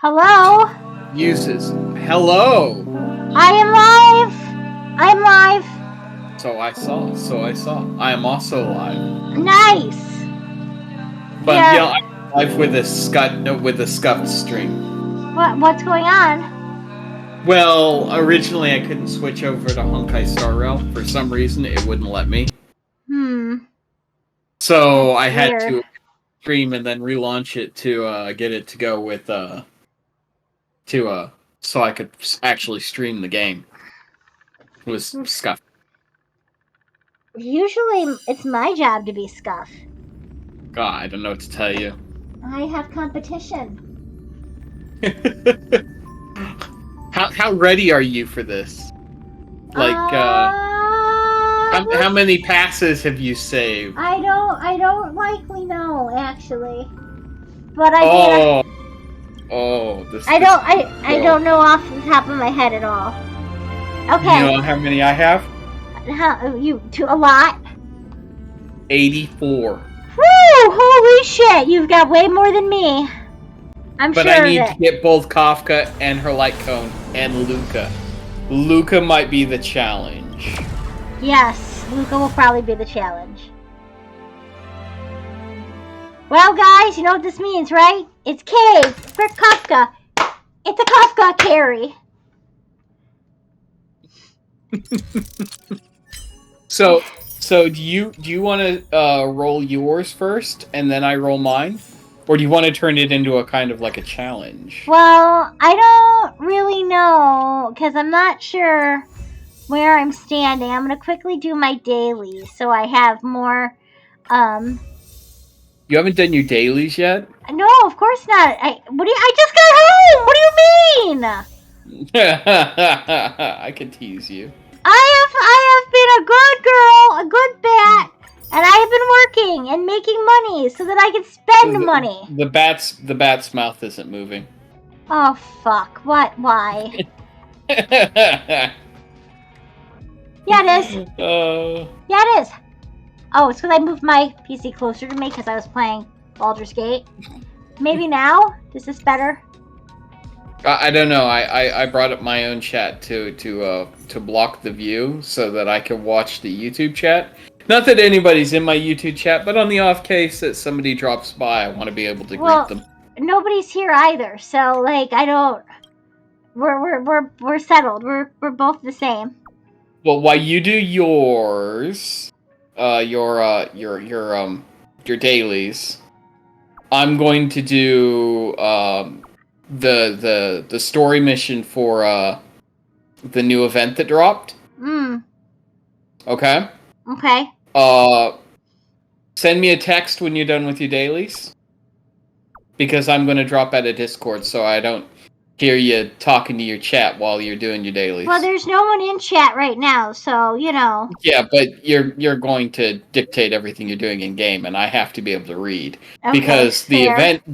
Hello? Uses. Hello! I am live! I'm live. So I saw. I am also live. Nice! But Yeah. yeah, I'm live with a scuffed stream. What's going on? Well, originally I couldn't switch over to Honkai Star Rail. For some reason, it wouldn't let me. So That's I had weird. to stream and then relaunch it to get it to go with so I could actually stream the game. It was scuffed. Usually it's my job to be scuff. God, I don't know what to tell you. I have competition. How ready are you for this? Like, how many passes have you saved? I don't likely know, actually. But I don't know off the top of my head at all. Okay. You know how many I have? A lot? 84. Woo! Holy shit! You've got way more than me. But I need to get both Kafka and her light cone and Luca. Luca might be the challenge. Yes, Luca will probably be the challenge. Well, guys, you know what this means, right? It's K for Kafka. It's a Kafka carry. So do you want to roll yours first and then I roll mine, or do you want to turn it into a kind of like a challenge? Well, I don't really know because I'm not sure where I'm standing. I'm gonna quickly do my dailies so I have more. You haven't done your dailies yet? No, of course not. I just got home. What do you mean? I could tease you. I have been a good girl, a good bat, and I have been working and making money so that I can spend money. The bat's mouth isn't moving. Oh fuck! What? Why? Yeah, it is. Yeah, it is. Oh, it's because I moved my PC closer to me because I was playing Baldur's Gate. Maybe now? Is this better? I don't know. I brought up my own chat to block the view so that I can watch the YouTube chat. Not that anybody's in my YouTube chat, but on the off case that somebody drops by, I want to be able to greet them. Nobody's here either, so like I don't. We're settled. We're both the same. Well, while you do yours, your dailies, I'm going to do the story mission for the new event that dropped. Okay. Okay. Send me a text when you're done with your dailies, because I'm going to drop out of Discord so I don't hear you talking to your chat while you're doing your dailies. Well, there's no one in chat right now, so you know. Yeah, but you're going to dictate everything you're doing in game, and I have to be able to read because the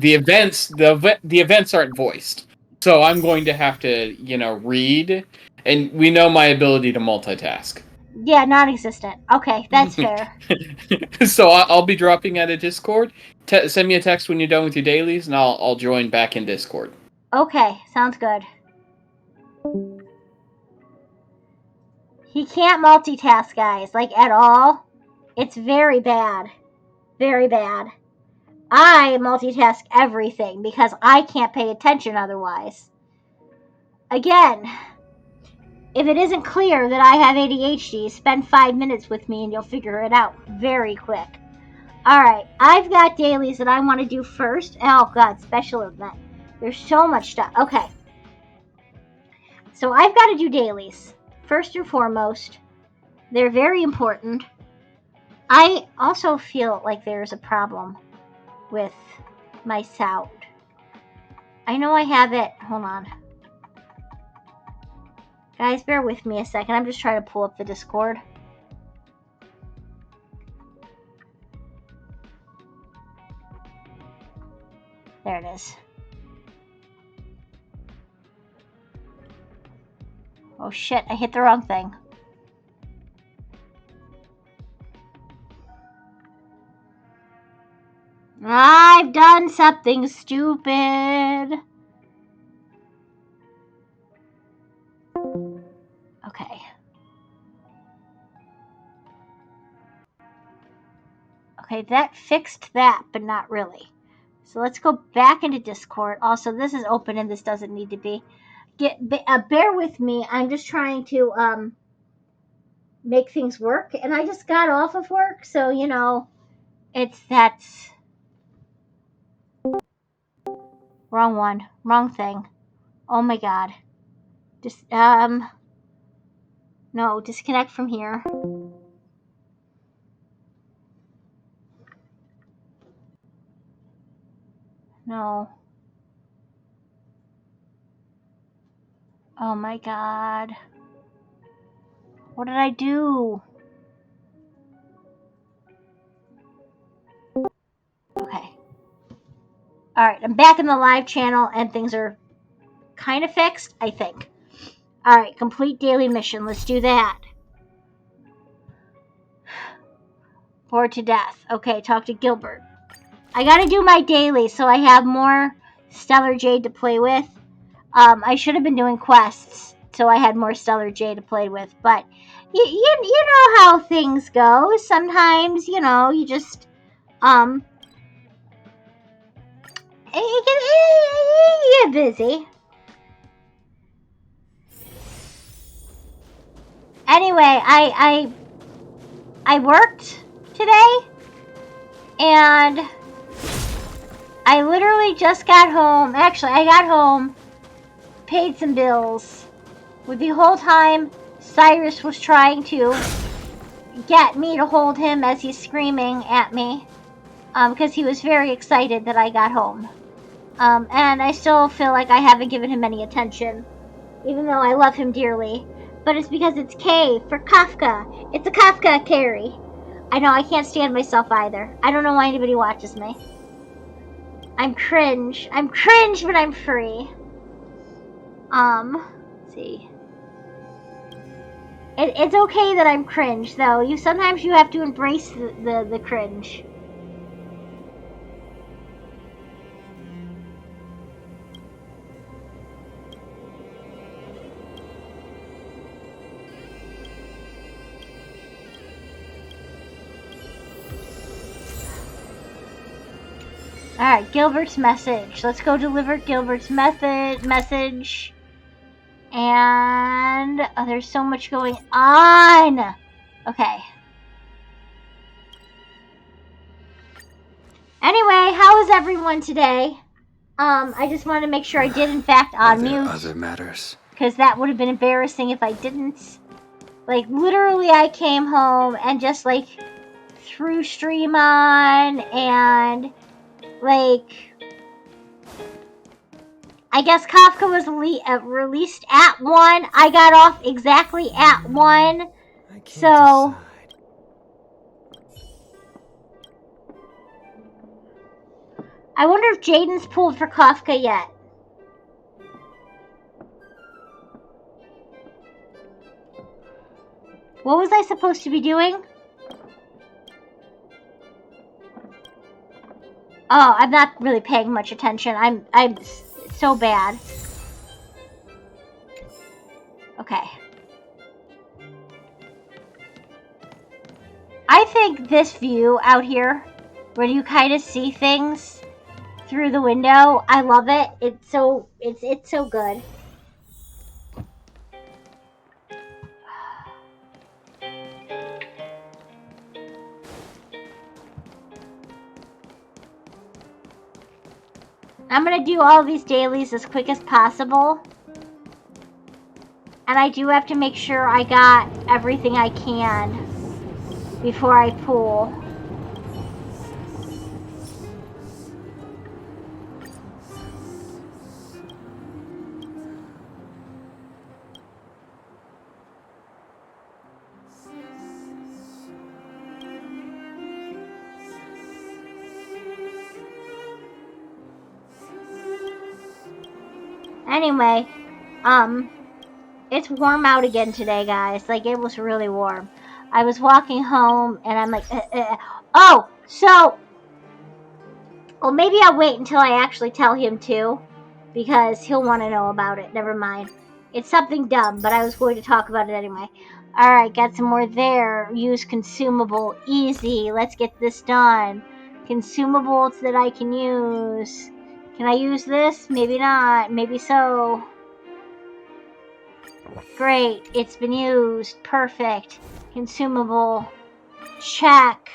events aren't voiced. So I'm going to have to read, and we know my ability to multitask. Yeah, non-existent. Okay, that's fair. So I'll be dropping out of Discord. Send me a text when you're done with your dailies, and I'll join back in Discord. Okay, sounds good. He can't multitask, guys, like at all. It's very bad. Very bad. I multitask everything because I can't pay attention otherwise. Again, if it isn't clear that I have ADHD, spend 5 minutes with me and you'll figure it out very quick. Alright, I've got dailies that I want to do first. Oh god, special event. There's so much stuff. Okay. So I've got to do dailies. First and foremost, they're very important. I also feel like there's a problem with my sound. I know I have it. Hold on. Guys, bear with me a second. I'm just trying to pull up the Discord. There it is. Oh shit, I hit the wrong thing. I've done something stupid. Okay, that fixed that, but not really. So let's go back into Discord. Also, this is open and this doesn't need to be. Bear with me. I'm just trying to make things work, and I just got off of work, so you know, that's wrong one, wrong thing. Oh my god. Just no, disconnect from here. No. Oh my god. What did I do? Okay. Alright, I'm back in the live channel and things are kind of fixed, I think. Alright, complete daily mission. Let's do that. Bored to death. Okay, talk to Gilbert. I gotta do my daily so I have more Stellar Jade to play with. I should have been doing quests so I had more Stellar Jade to play with, but you know how things go. Sometimes, you know, you just you get busy. Anyway, I worked today, and I literally just got home. Actually, I got home, paid some bills. With the whole time, Cyrus was trying to get me to hold him as he's screaming at me, because he was very excited that I got home. And I still feel like I haven't given him any attention, even though I love him dearly. But it's because it's K for Kafka. It's a Kafka carry. I know, I can't stand myself either. I don't know why anybody watches me. I'm cringe. I'm cringe, but I'm free. Let's see. It's okay that I'm cringe, though. Sometimes you have to embrace the cringe. Alright, Gilbert's message. Let's go deliver Gilbert's message. And there's so much going on. Okay. Anyway, how is everyone today? I just wanted to make sure I did in fact unmute. Other matters. Because that would have been embarrassing if I didn't. Like, literally I came home and just, like, threw stream on and, like, I guess Kafka was released at 1. I got off exactly at 1. So, I wonder if Jaden's pulled for Kafka yet. What was I supposed to be doing? Oh, I'm not really paying much attention. I'm so bad. Okay. I think this view out here, where you kind of see things through the window, I love it. It's so good. I'm gonna do all these dailies as quick as possible. And I do have to make sure I got everything I can before I pull. Anyway, it's warm out again today, guys. Like, it was really warm. I was walking home, and I'm like, Oh, so, well, maybe I'll wait until I actually tell him too, because he'll want to know about it. Never mind. It's something dumb, but I was going to talk about it anyway. Alright, got some more there. Use consumable. Easy. Let's get this done. Consumables that I can use. Can I use this? Maybe not. Maybe so. Great. It's been used. Perfect. Consumable. Check.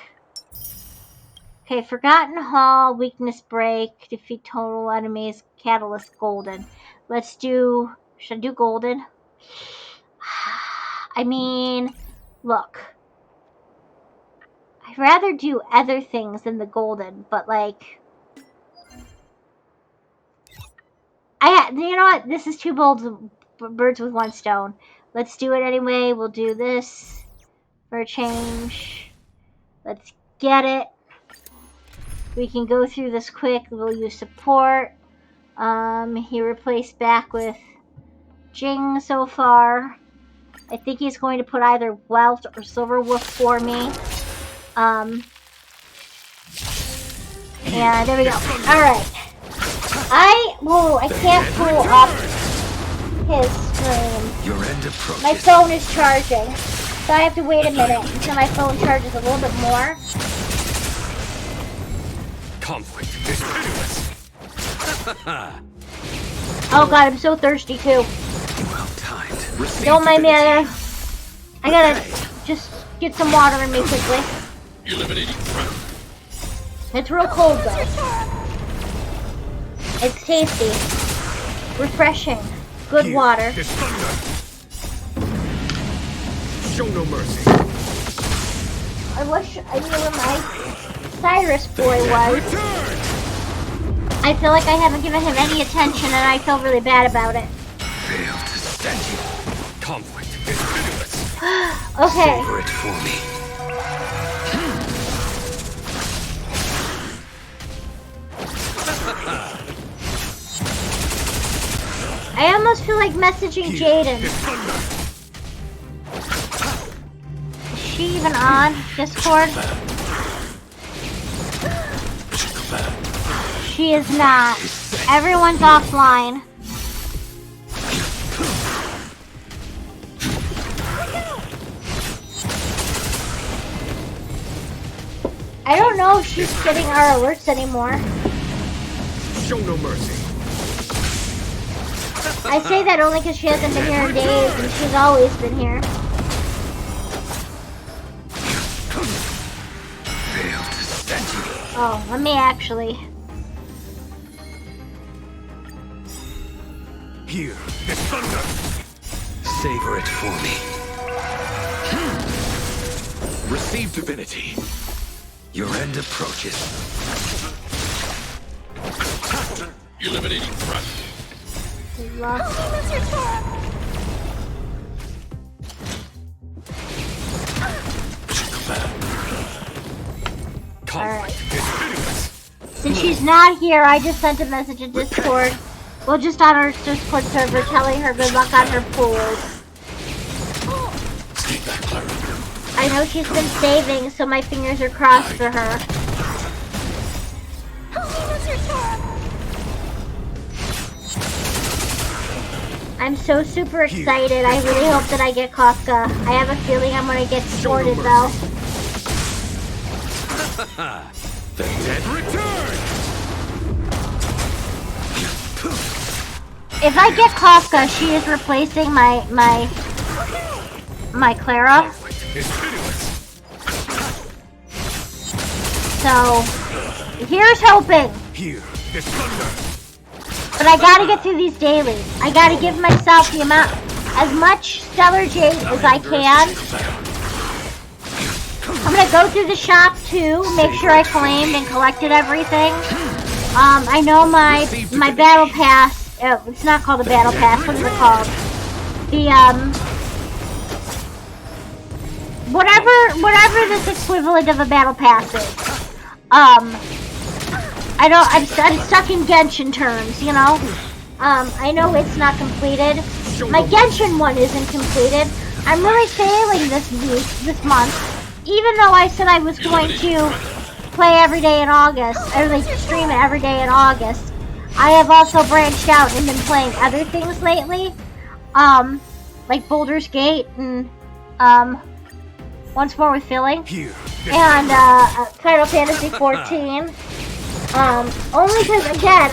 Okay, Forgotten Hall, Weakness Break, defeat total enemies, Catalyst Golden. Let's do... Should I do Golden? I mean, look. I'd rather do other things than the Golden, but like... You know what? This is two birds with one stone. Let's do it anyway. We'll do this for a change. Let's get it. We can go through this quick. We'll use support. He replaced back with Jing so far. I think he's going to put either Welt or Silverwolf for me. And there we go. Alright. I can't pull up his stream. My phone is charging. So I have to wait a minute until my phone charges a little bit more. Conflict is pitiless. Oh god, I'm so thirsty too. Well timed. Don't mind me, I gotta just get some water in me quickly. Eliminating threat. It's real cold though. It's tasty. Refreshing. Good water. Show no mercy. I wish I knew where my Cyrus boy was. I feel like I haven't given him any attention and I feel really bad about it. Fail to stand you. Conflict is pitiless. Okay. Savor it for me. I almost feel like messaging Jaden. Is she even on Discord? She is not. Everyone's offline. I don't know if she's getting our alerts anymore. Show no mercy. I say that only because she hasn't been here in days, and she's always been here. Fail to stand you. Oh, let me actually. Here is thunder. Savor it for me. Receive divinity. Your end approaches. Eliminating threat. Alright. Since she's not here, I just sent a message in Discord. Well, just on our Discord server telling her good luck on her pools. I know she's been saving, so my fingers are crossed for her. I'm so super excited. I really hope that I get Kafka. I have a feeling I'm gonna get sorted though. The dead return. If I get Kafka, she is replacing my Clara. So here's hoping. Here is thunder. But I gotta get through these dailies. I gotta give myself the amount, as much Stellar Jade as I can. I'm gonna go through the shop too, make sure I claimed and collected everything. I know my battle pass. It's not called a battle pass. What is it called? The whatever this equivalent of a battle pass is. I'm stuck in Genshin terms, you know? I know it's not completed. My Genshin one isn't completed. I'm really failing this month. Even though I said I was going to play every day in August, or like stream it every day in August, I have also branched out and been playing other things lately. like Baldur's Gate and Once More with Feeling, Here. and Final Fantasy 14. Only because again,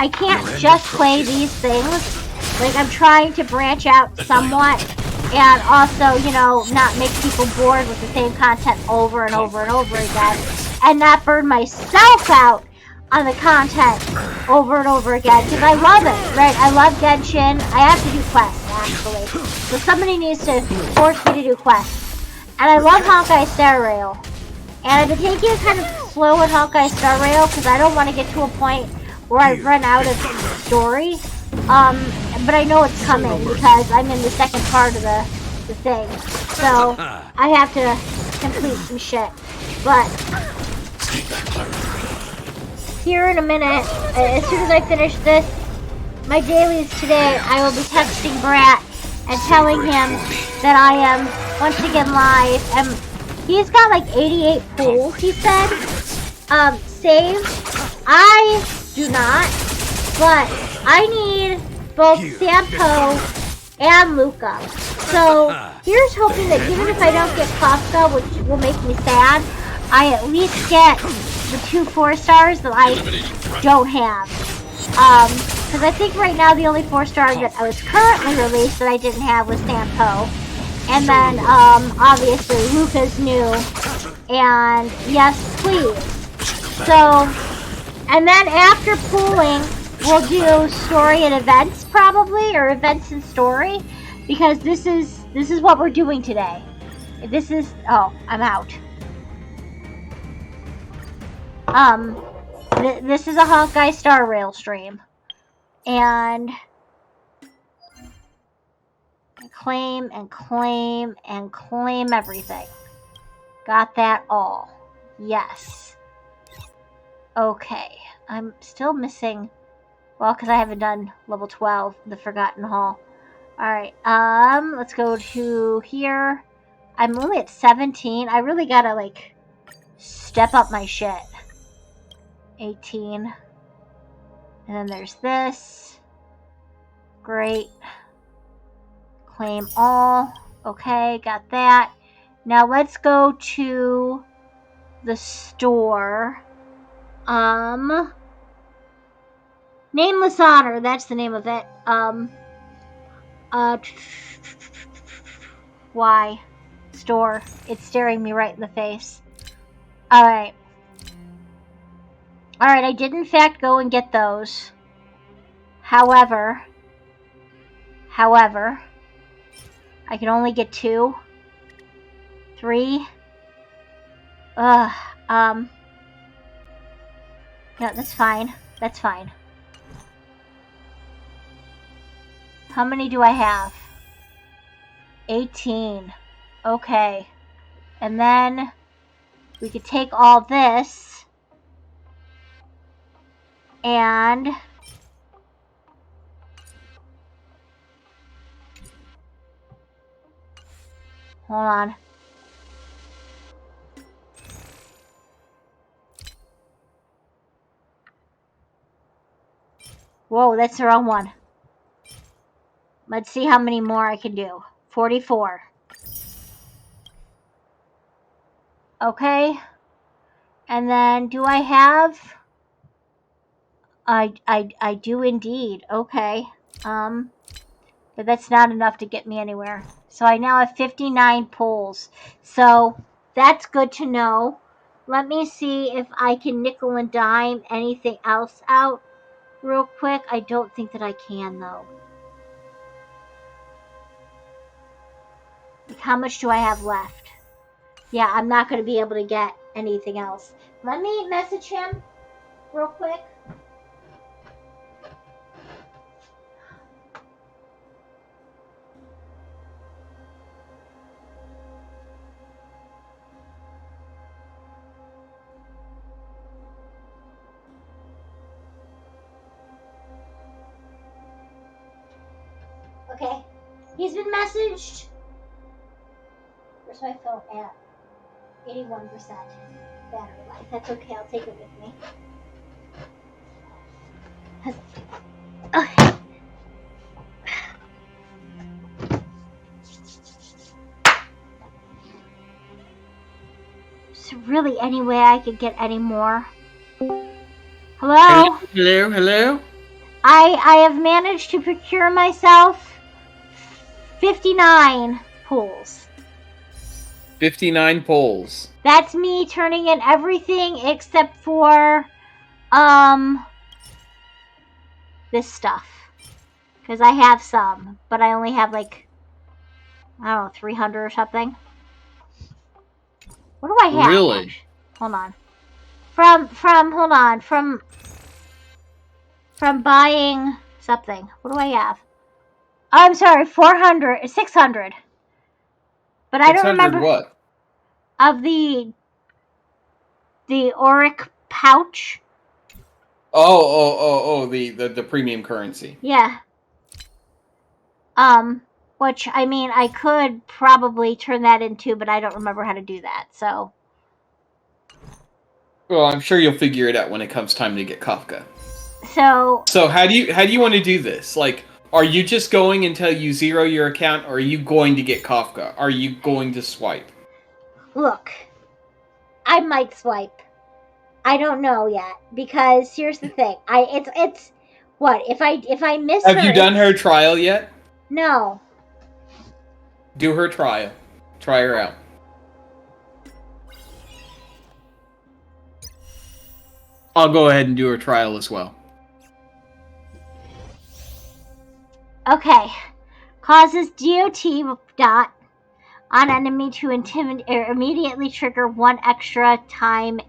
I can't just play these things. Like, I'm trying to branch out somewhat, and also, you know, not make people bored with the same content over and over and over again, and not burn myself out on the content over and over again, because I love it, right? I love Genshin. I have to do quests, actually. So somebody needs to force me to do quests. And I love Honkai Star Rail. And I've been taking it kind of slow with Honkai Star Rail, because I don't want to get to a point where I run out of story. But I know it's coming, because I'm in the second part of the thing. So, I have to complete some shit. But here in a minute, as soon as I finish this, my dailies today, I will be texting Brat and telling him that I am once again live. And he's got like 88 pools, he said, saved. I do not, but I need both Sampo and Luca. So here's hoping that even if I don't get Kafka, which will make me sad, I at least get the 2 4-stars that I don't have. Because I think right now the only 4-star that I was currently released that I didn't have was Sampo. And then, obviously, Luca's new. And, yes, please. So, and then after pooling, we'll do story and events, probably, or events and story. Because this is what we're doing today. This is, oh, I'm out. This is a Honkai Star Rail stream. And claim and claim and claim everything. Got that all. Yes. Okay. I'm still missing, well, because I haven't done level 12, the Forgotten Hall. Alright, let's go to here. I'm only at 17. I really gotta, like, step up my shit. 18. And then there's this. Great. Claim all. Okay, got that. Now let's go to the store. Nameless Honor, that's the name of it. Why? Store. It's staring me right in the face. Alright. Alright, I did in fact go and get those. However, I can only get 2. 3. No, that's fine. That's fine. How many do I have? 18. Okay. And then we could take all this and hold on. Whoa, that's the wrong one. Let's see how many more I can do. 44. Okay. And then do I have... I do indeed. Okay. But that's not enough to get me anywhere. So I now have 59 pulls. So that's good to know. Let me see if I can nickel and dime anything else out real quick. I don't think that I can, though. Like, how much do I have left? Yeah, I'm not going to be able to get anything else. Let me message him real quick. Okay. He's been messaged. Where's my phone at? 81% battery life. That's okay. I'll take it with me. Okay. really any way I could get any more? Hello? Hello? I have managed to procure myself 59 pulls. 59 polls. That's me turning in everything except for this stuff. Because I have some, but I only have like, I don't know, 300 or something. What do I have? Really? Actually? Hold on. From buying something. What do I have? Oh, I'm sorry, 600. But I don't 600 remember. what? Of the auric pouch. The premium currency. Yeah. Which, I mean, I could probably turn that into, but I don't remember how to do that, so. Well, I'm sure you'll figure it out when it comes time to get Kafka. So how do you want to do this? Like, are you just going until you zero your account, or are you going to get Kafka? Are you going to swipe? Look, I might swipe. I don't know yet, because here's the thing. It's what if I miss her? Have you done her trial yet? No. Do her trial. Try her out. I'll go ahead and do her trial as well. Okay. Causes DOT dot on enemy to immediately trigger 1 extra time.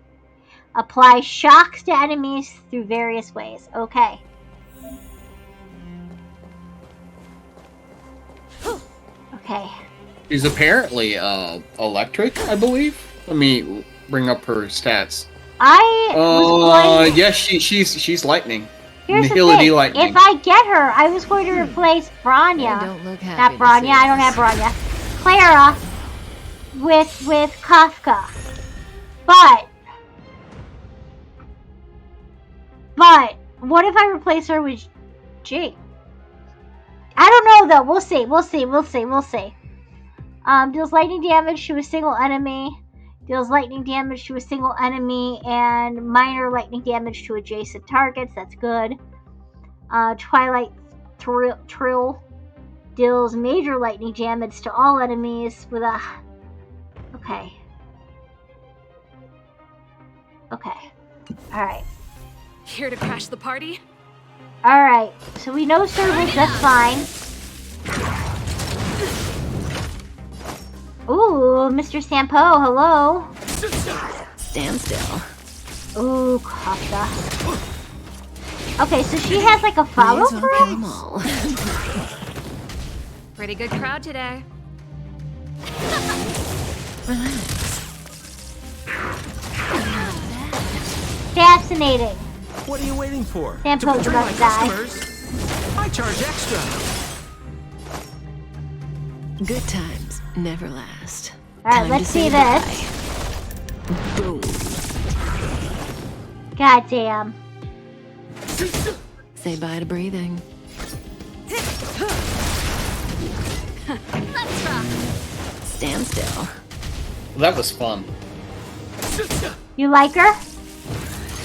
Apply shocks to enemies through various ways. Okay. Okay. She's apparently electric, I believe. Let me bring up her stats. Yes, she's lightning. Here's the Nihility thing. lightning. If I get her, I was going to replace Bronya. Don't look happy. Not Bronya. I don't have Bronya. Clara with Kafka. But what if I replace her with Jake? I don't know though. We'll see. Deals lightning damage to a single enemy. Deals lightning damage to a single enemy and minor lightning damage to adjacent targets. That's good. Twilight Trill deals major lightning damage to all enemies with a... Okay. Alright. Here to crash the party? Alright. So we know servers, that's fine. Ooh, Mr. Sampo, hello. Stand still. Ooh, Kafka. Okay, so she has like a follow through? Pretty good crowd today. Relax. Fascinating. What are you waiting for? Sampo's to about my to die. customers, I charge extra. Good times never last. Alright, let's see this. Boom. God damn. Say bye to breathing. Let's rock. Stand still. Well, that was fun. You like her?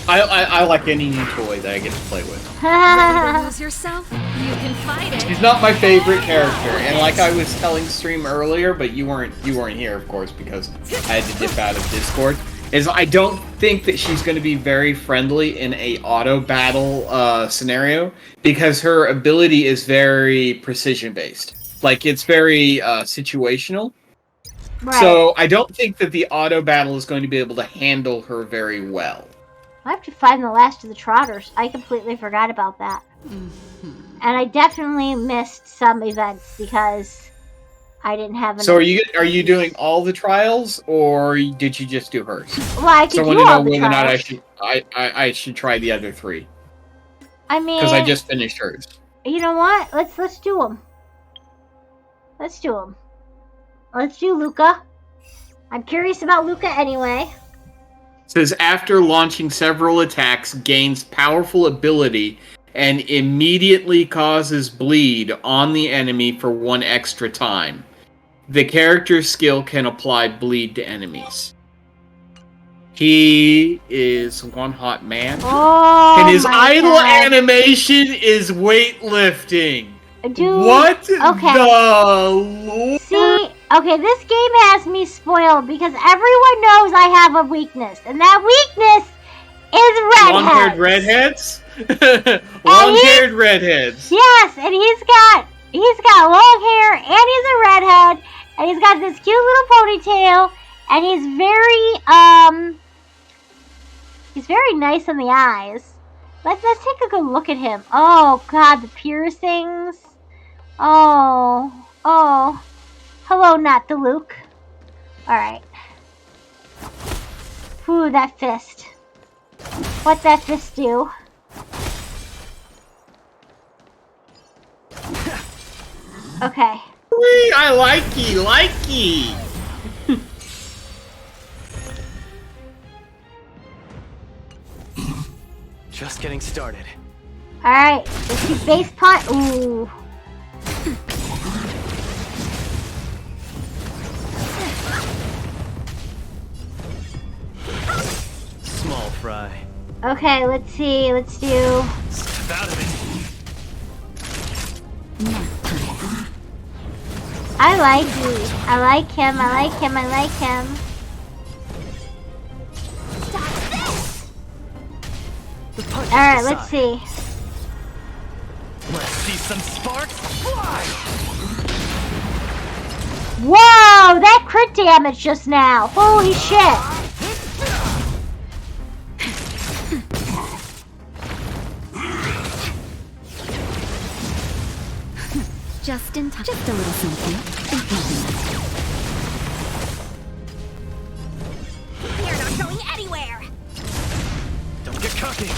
I like any new toy that I get to play with. Ready to lose yourself? You can fight it. She's not my favorite character, and like I was telling stream earlier, but you weren't here, of course, because I had to dip out of Discord. Is I don't think that she's going to be very friendly in a auto battle scenario because her ability is very precision based. Like it's very situational. Right. So I don't think that the auto battle is going to be able to handle her very well. I have to find the last of the Trotters. I completely forgot about that. And I definitely missed some events because I didn't have enough. So are you doing all the trials, or did you just do hers? Well, I could So I want do to know all the whether or not trials. I should try the other 3 I mean, because I just finished hers. You know what? Let's do them. Let's do Luca. I'm curious about Luca anyway. It says after launching several attacks, gains powerful ability and immediately causes bleed on the enemy for 1 extra time. The character's skill can apply bleed to enemies. He is one hot man. Oh, And his my idol God. animation is weightlifting. Dude, What okay. the lord? See, okay, this game has me spoiled because everyone knows I have a weakness, and that weakness is Long-haired redheads. redheads? Long-haired redheads. Yes, and he's got long hair, and he's a redhead, and he's got this cute little ponytail, and he's very nice in the eyes. Let's take a good look at him. Oh God, the piercings. Oh. Hello, not the Luke. All right. Ooh, that fist. What that fist do? Okay. Wee, I likey. Just getting started. All right. Let's do base punt. Ooh. Small fry. Okay, let's see. Let's do. Step out of it. I like him. The punch All right, is let's aside. see. Let's see some sparks fly. Whoa, that crit damage just now. Holy shit. Just in time. Just a little something. We're not going anywhere. Don't get cocky.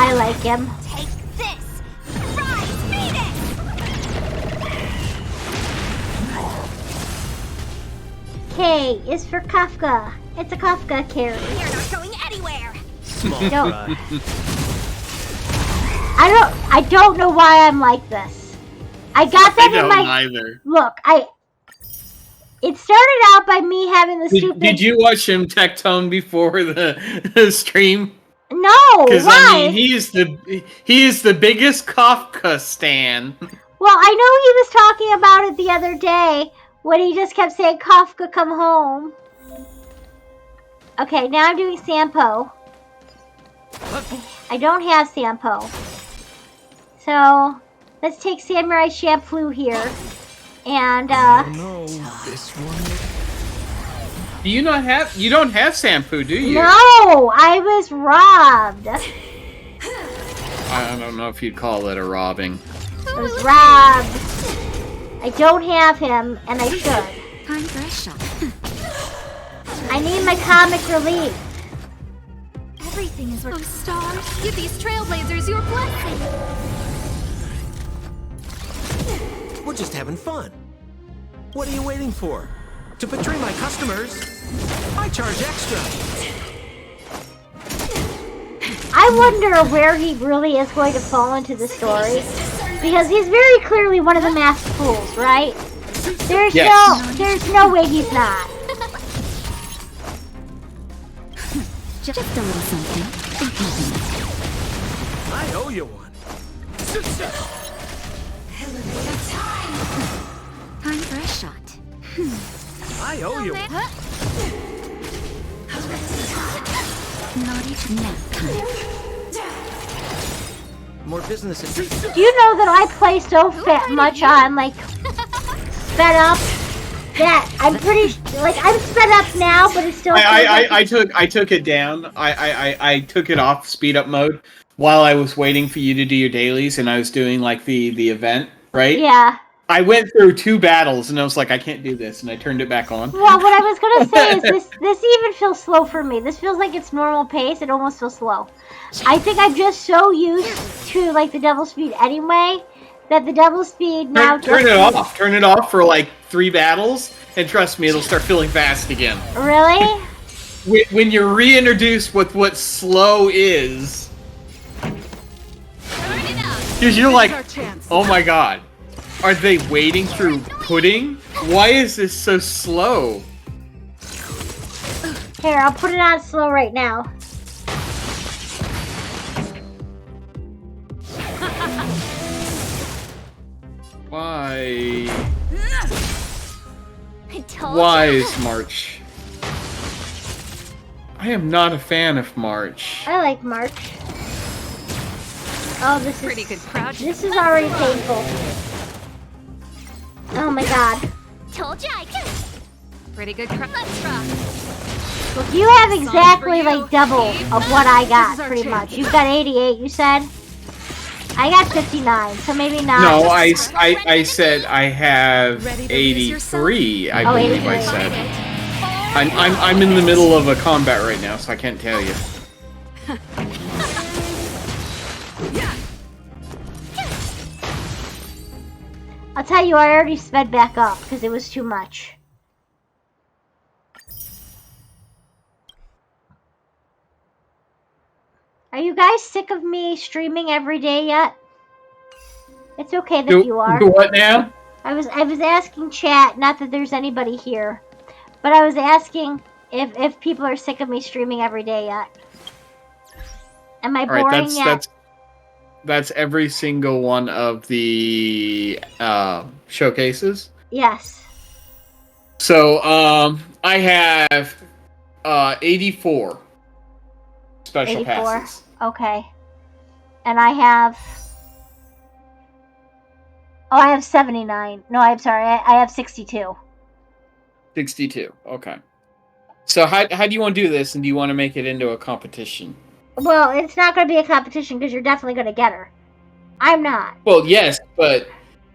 I like him. Take this. Rise, Phoenix. K is for Kafka. It's a Kafka carry. We're not going anywhere. Small No. fry. I don't know why I'm like this. I got that in my either. look. It started out by me having the stupid. Did you watch him tectone before the stream? No, Because why? I mean, he is the biggest Kafka stan. Well, I know he was talking about it the other day when he just kept saying, Kafka, come home. Okay, now I'm doing Sampo. I don't have Sampo. So, let's take Samurai Champloo here. And, No, this one. You don't have Sampo, do you? no! I was robbed. I don't know if you'd call it a robbing. I was robbed. I don't have him, and I should. Time for a shot. I need my comic relief. Everything is Oh, working. stars, give these trailblazers your blessing. We're just having fun. What are you waiting for? To betray my customers, I charge extra. I wonder where he really is going to fall into the story. Because he's very clearly one of the masked fools, right? There's no way he's not. Just a little something. I owe you one. Time for a shot. I owe you one. Naughty nap time. More business. Do you know that I play so much on, like, sped up, that I'm pretty, I'm sped up now, but it's still... I took it down. I took it off speed up mode while I was waiting for you to do your dailies, and I was doing, like, the event, right? Yeah. I went through 2 battles, and I was like, I can't do this, and I turned it back on. Well, what I was gonna say is this even feels slow for me. This feels like it's normal pace. It almost feels slow. I think I'm just so used to, like, the double speed anyway, that the double speed now... Turn it off. Turn it off for, like, 3 battles, and trust me, it'll start feeling fast again. Really? When you're reintroduced with what slow is, because you're like, oh my god. Are they wading through pudding? Why is this so slow? Here, I'll put it on slow right now. Why? I told Why ya. is March? I am not a fan of March. I like March. Oh, this Pretty good crowd. This is already painful. Oh my god. Told ya I could. Pretty good crowd. Let's rock. Look, you have exactly for you. like double Keep of what I got, This is our pretty chance. much. You've got 88, you said? I got 59, so maybe not. No, I said I have Ready to lose yourself? 83. I Oh, believe I 83. said. I'm in the middle of a combat right now, so I can't tell you. I'll tell you, I already sped back up because it was too much. Are you guys sick of me streaming every day yet? It's okay that you are. Do what now? I was asking chat, not that there's anybody here, but I was asking if people are sick of me streaming every day yet. Am I boring Alright, yet? that's every single one of the showcases. Yes. So, I have 84 special 84. passes. Okay. And I have... Oh, I have 79. No, I'm sorry. I have 62. 62. Okay. So how do you want to do this, and do you want to make it into a competition? Well, it's not going to be a competition because you're definitely going to get her. I'm not. Well, yes, but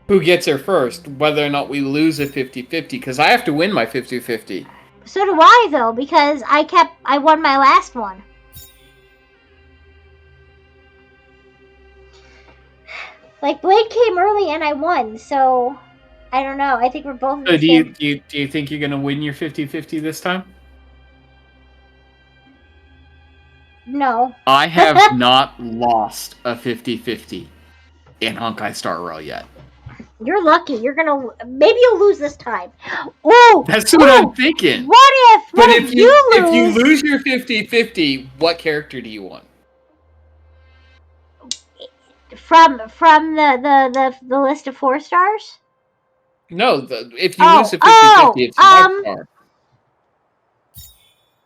who gets her first? Whether or not we lose a 50-50, because I have to win my 50-50. So do I, though, because I won my last one. Like, Blade came early and I won, so I don't know. I think we're both in So the do same... you think you're gonna win your 50-50 this time? No. I have not lost a 50-50 in Honkai Star Rail yet. You're lucky. You're gonna... Maybe you'll lose this time. Ooh! That's what I'm thinking. What But if you lose your 50-50, what character do you want? From the list of 4 stars? No, if you lose a 50-50, it's a 5-star.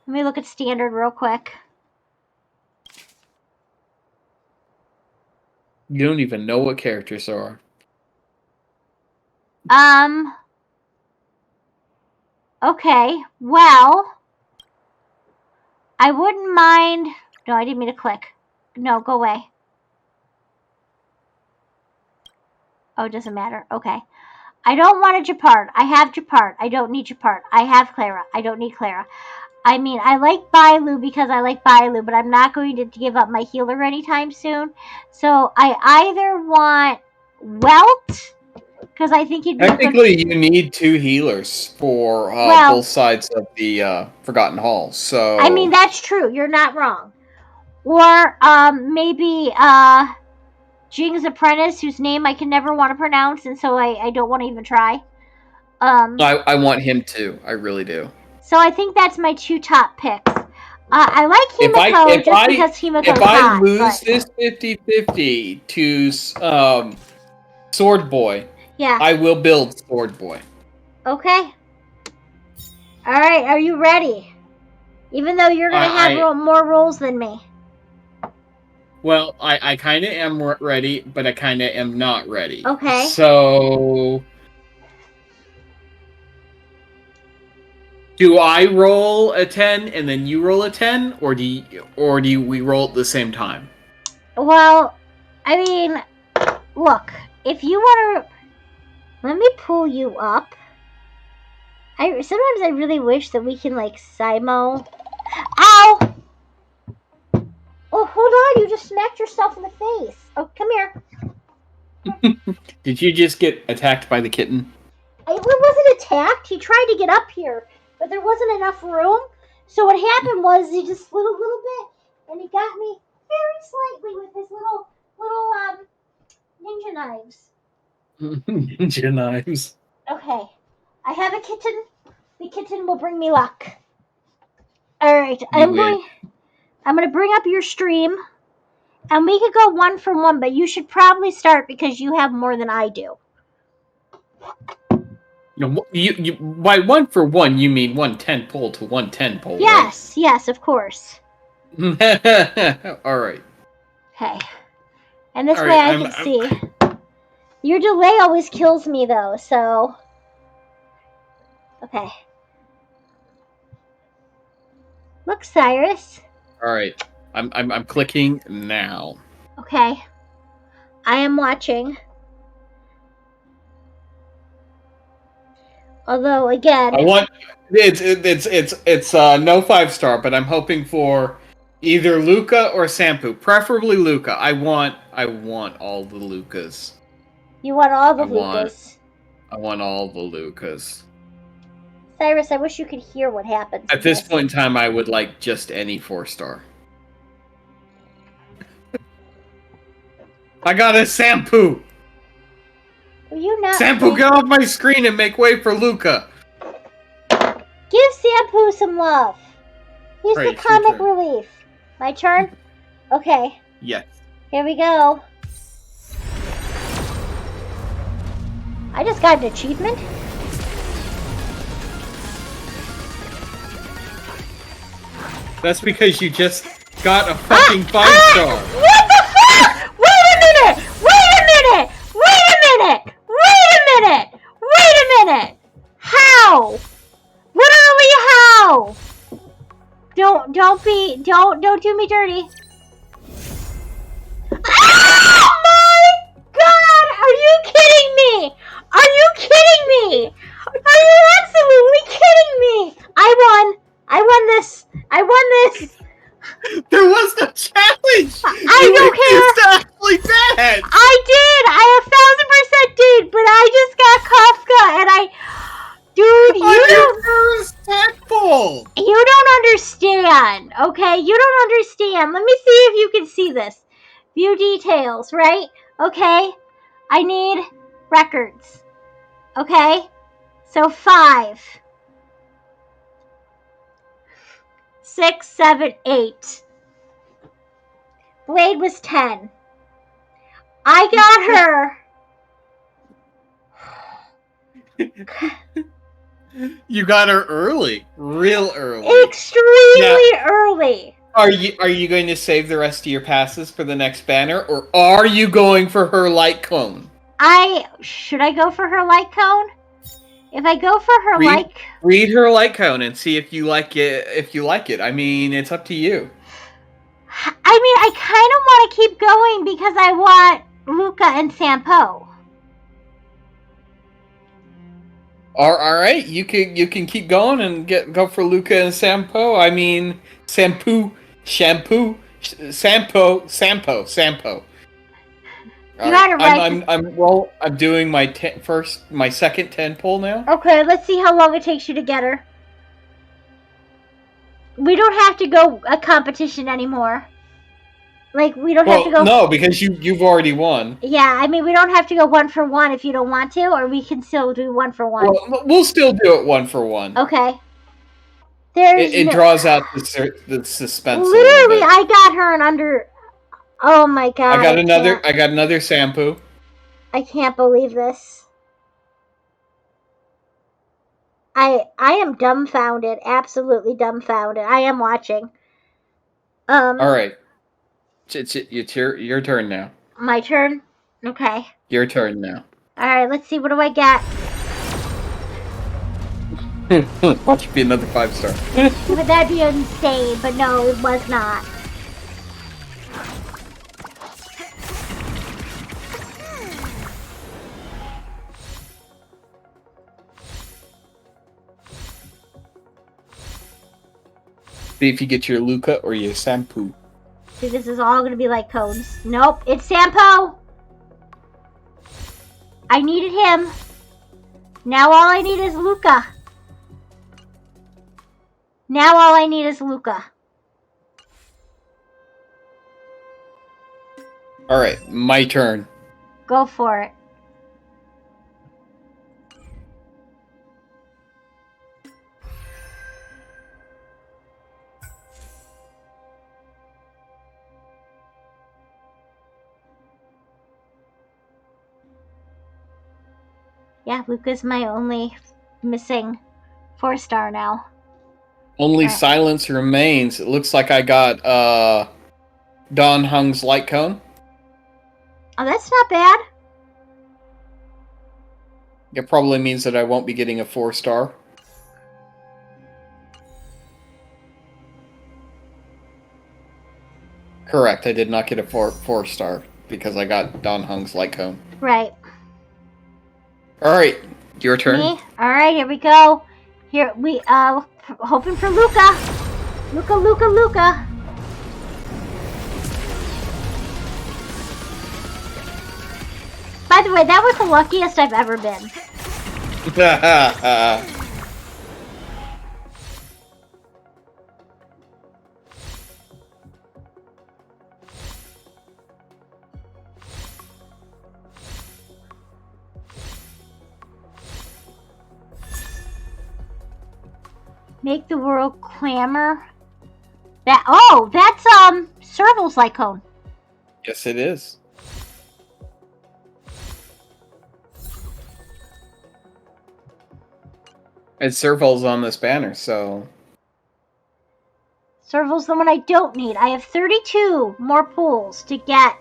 Let me look at standard real quick. You don't even know what characters are. Okay, well, I wouldn't mind... No, I didn't mean to click. No, go away. Oh, it doesn't matter. Okay. I don't want a Japard. I have Japard. I don't need Japard. I have Clara. I don't need Clara. I mean, I like Bailu because I like Bailu, but I'm not going to give up my healer anytime soon. So I either want Welt, because I think he'd be Technically, you need 2 healers for both sides of the Forgotten Halls. So I mean, that's true. You're not wrong. Or maybe Jing's apprentice, whose name I can never want to pronounce, and so I don't want to even try. I want him too. I really do. So I think that's my 2 top picks. I like Himiko because Himiko's If I hot, lose this 50-50 to Sword Boy, yeah. I will build Sword Boy. Okay. Alright, are you ready? Even though you're going to have more rolls than me. Well, I kind of am ready, but I kind of am not ready. Okay. So... do I roll a 10 and then you roll a 10, or do we roll at the same time? Well, I mean, look, if you want to... Let me pull you up. Sometimes I really wish that we can, like, Simo... Ow! Oh, hold on, you just smacked yourself in the face. Oh, come here. Did you just get attacked by the kitten? It wasn't attacked. He tried to get up here, but there wasn't enough room. So what happened was he just slid a little bit, and he got me very slightly with his little ninja knives. Ninja knives. Okay. I have a kitten. The kitten will bring me luck. Alright, You win. I'm gonna bring up your stream. And we could go 1 for 1, but you should probably start because you have more than I do. You by 1 for 1 you mean 110 pole to 110 pole, Yes, yes, of course. right? All right. Okay. And this All way right, I can see. Your delay always kills me though, so. Okay. Look, Cyrus. All right. I'm clicking now. Okay. I am watching. Although again, I want it's no 5-star, but I'm hoping for either Luca or Sampu, preferably Luca. I want all the Lucas. you want all the I want Lucas. all the Lucas. Cyrus, I wish you could hear what happens. At this point in time, I would like just any 4-star. I got a Sampu. Will you not? Sampu, get off my screen and make way for Luca. Give Sampu some love. He's Right, the it's your comic turn. relief. My turn? Okay. Yes. Here we go. I just got an achievement. That's because you just got a fucking 5-star. What the fuck? Wait a minute! Wait a minute! Wait a minute! Wait a minute! Wait a minute! How? Literally how? Don't do me dirty. Oh my god! Are you kidding me? Are you kidding me? Are you absolutely kidding me? I won. I won this. I won this. There was no challenge. I don't care. It's actually bad. I did. I 1000% did, but I just got Kafka, and dude, First tadpole. you don't understand. Okay, you don't understand. Let me see if you can see this. View details, right? Okay, I need records. Okay, so 5, 6, 7, 8. Blade was 10. I got her. You got her early, real early. Extremely early. Are you going to save the rest of your passes for the next banner, or are you going for her light cone? Should I go for her light cone? If I go for her read her light cone and see if you like it. I mean, it's up to you. I mean, I kind of want to keep going because I want Luca and Sampo. All right, you can keep going and go for Luca and Sampo. I mean, Sampo. You got it right. I'm doing my second 10 pull now. Okay, let's see how long it takes you to get her. We don't have to go a competition anymore. Like, we don't have to go. No, because you've already won. Yeah, I mean, we don't have to go 1 for 1 if you don't want to, or we can still do 1 for 1. Well, we'll still do it 1 for 1. Okay. It draws out the suspense. Literally, I got her in under. Oh my god! I got another Sampo. I can't believe this. I am dumbfounded, absolutely dumbfounded. I am watching. All right, it's your turn now. My turn. Okay. Your turn now. All right. Let's see. What do I get? Watch it be another 5-star. But that'd be insane. But no, it was not. See if you get your Luca or your Sampo. See, this is all gonna be like cones. Nope, it's Sampo. I needed him. Now all I need is Luca. Now all I need is Luca. All right, my turn. Go for it. Yeah, Luca's my only missing 4-star now. Only Alright. silence remains. It looks like I got Don Hung's light cone. Oh, that's not bad. It probably means that I won't be getting a 4-star. Correct, I did not get a 4-star because I got Don Hung's light cone. Right. Alright, your turn. Me? Alright, here we go. Here we hoping for Luca. Luca. By the way, that was the luckiest I've ever been. Make the world clamor. That's Serval's Lycone. Yes, it is. And Serval's on this banner, so... Serval's the one I don't need. I have 32 more pools to get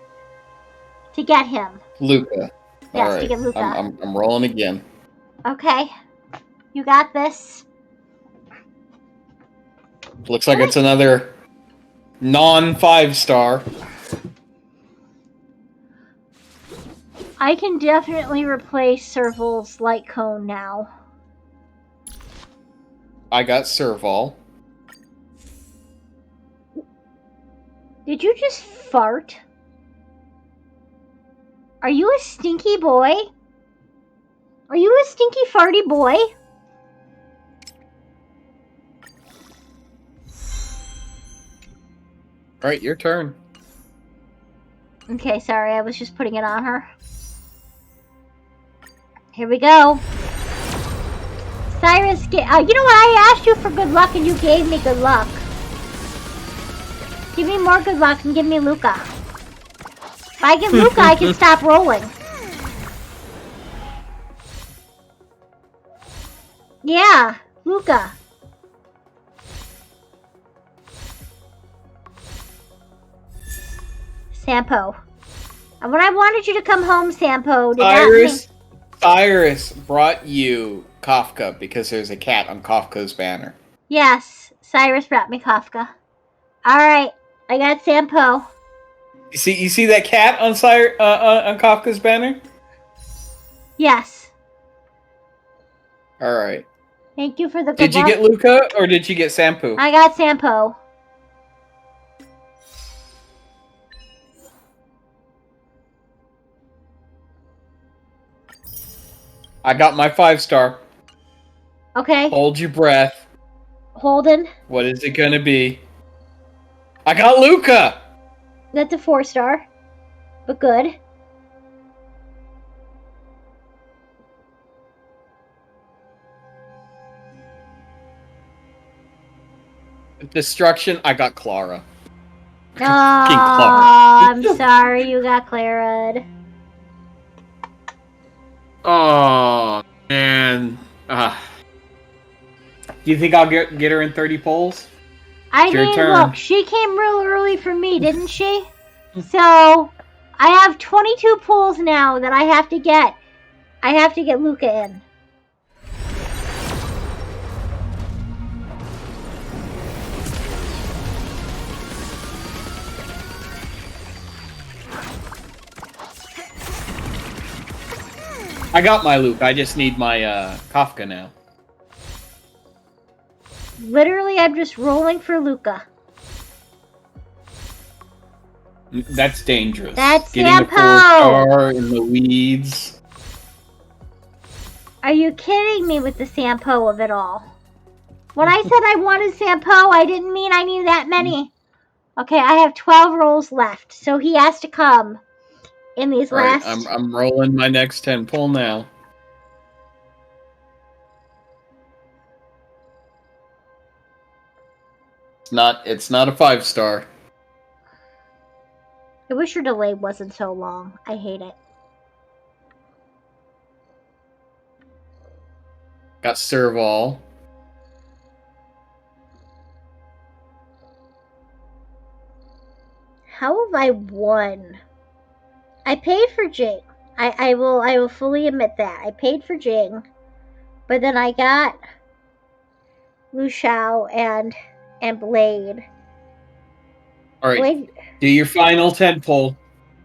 him. Luca. Yes, Alright, to get Luca. I'm rolling again. Okay. You got this. Looks like it's another non-5-star. I can definitely replace Serval's light cone now. I got Serval. Did you just fart? Are you a stinky boy? Are you a stinky farty boy? Alright, your turn. Okay, sorry, I was just putting it on her. Here we go. Cyrus, you know what? I asked you for good luck and you gave me good luck. Give me more good luck and give me Luca. If I get Luca, I can stop rolling. Yeah, Luca. Sampo. And when I wanted you to come home, Sampo, did Cyrus brought you Kafka because there's a cat on Kafka's banner. Yes, Cyrus brought me Kafka. Alright, I got Sampo. You see that cat on on Kafka's banner? Yes. Alright. Thank you for the good Did you luck. get Luca or did you get Sampo? I got Sampo. I got my 5-star. Okay. Hold your breath. Holden. What is it gonna be? I got Luca! That's a 4-star. But good. Destruction, I got Clara. Oh, I'm sorry you got Clara. Oh, man. Do you think I'll get her in 30 polls? I Your mean, turn. look, she came real early for me, didn't she? So, I have 22 pulls now that I have to get. I have to get Luca in. I got my Luke. I just need my Kafka now. Literally, I'm just rolling for Luca. That's dangerous. That's Getting a Sampo! 4-star in the weeds. Are you kidding me with the Sampo of it all? When I said I wanted Sampo, I didn't mean I need that many. Okay, I have 12 rolls left, so he has to come in these Alright, last... I'm rolling my next 10 pull now. It's not a 5-star. I wish your delay wasn't so long. I hate it. Got serve all. How have I won? I paid for Jing. I will fully admit that. I paid for Jing. But then I got Lu Shao and Blade. Alright. Blade. Do your final 10 pull.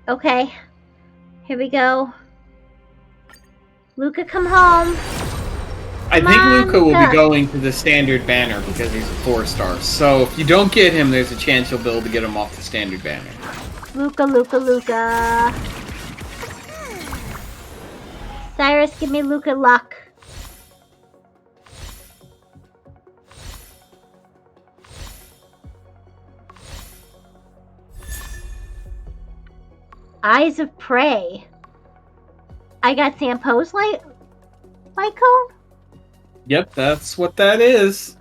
Okay. Here we go. Luca, come home. I think on, Luca will Luca. be going to the standard banner because he's a 4-star. So if you don't get him, there's a chance you'll be able to get him off the standard banner. Luca, Luca, Luca. Cyrus, give me Luca luck. Eyes of Prey. I got Sampo's light cone? Yep, that's what that is.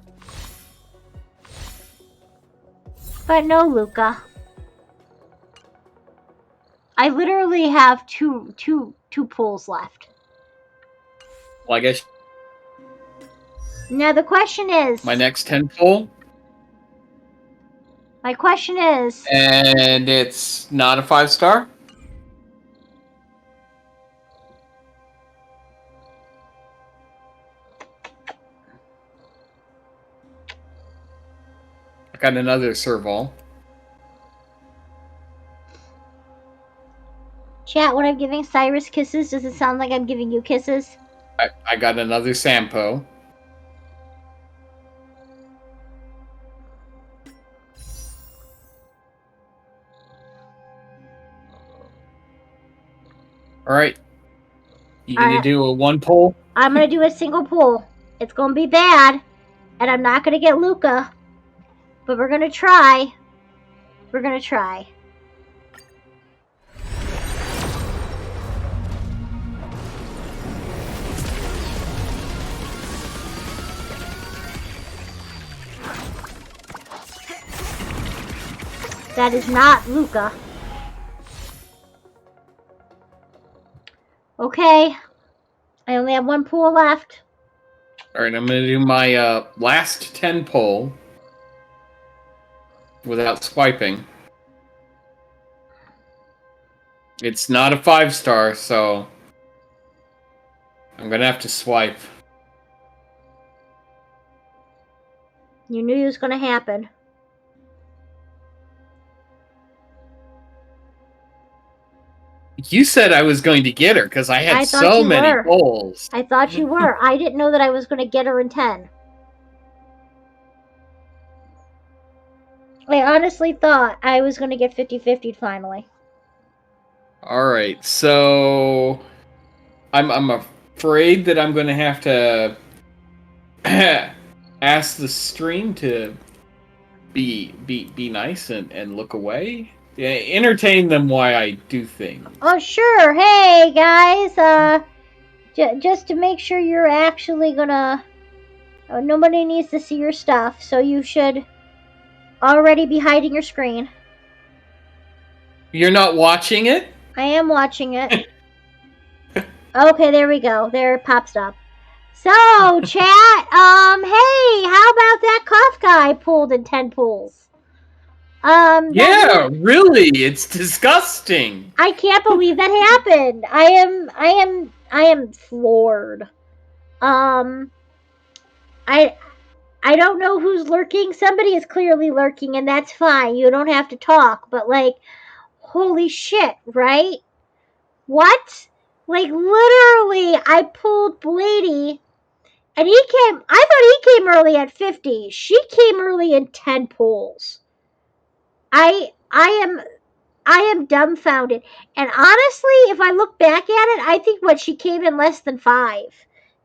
But no Luca. I literally have two pools left. Well, I guess Now the question is... my next 10 pull. My question is... And it's not a 5-star? I got another serval. Chat, when I'm giving Cyrus kisses, does it sound like I'm giving you kisses? I got another Sampo. Alright. You gonna do a 1 pull? I'm gonna do a single pull. It's gonna be bad, and I'm not gonna get Luca. But we're gonna try. We're gonna try. That is not Luca. Okay. I only have 1 pool left. Alright, I'm gonna do my last 10 pull without swiping. It's not a 5-star, so I'm gonna have to swipe. You knew it was gonna happen. You said I was going to get her because I had so many pulls. I thought you were. I didn't know that I was gonna get her in 10. I honestly thought I was gonna get 50-50 finally. Alright, so I'm afraid that I'm gonna have to ask the stream to be nice and look away. Yeah, entertain them while I do things. Oh sure. Hey guys, just to make sure you're actually gonna... nobody needs to see your stuff, so you should already be hiding your screen. You're not watching it? I am watching it. Okay, there we go. There it pops up. So, chat, hey, how about that Kafka I pulled in 10 pools? Yeah, really, it's disgusting. I can't believe that happened. I am floored. I don't know who's lurking. Somebody is clearly lurking, and that's fine. You don't have to talk, but like, holy shit, right? What? Like, literally, I pulled Blady, and I thought he came early at 50. She came early in 10 pulls. I am dumbfounded. And honestly, if I look back at it, I think she came in less than 5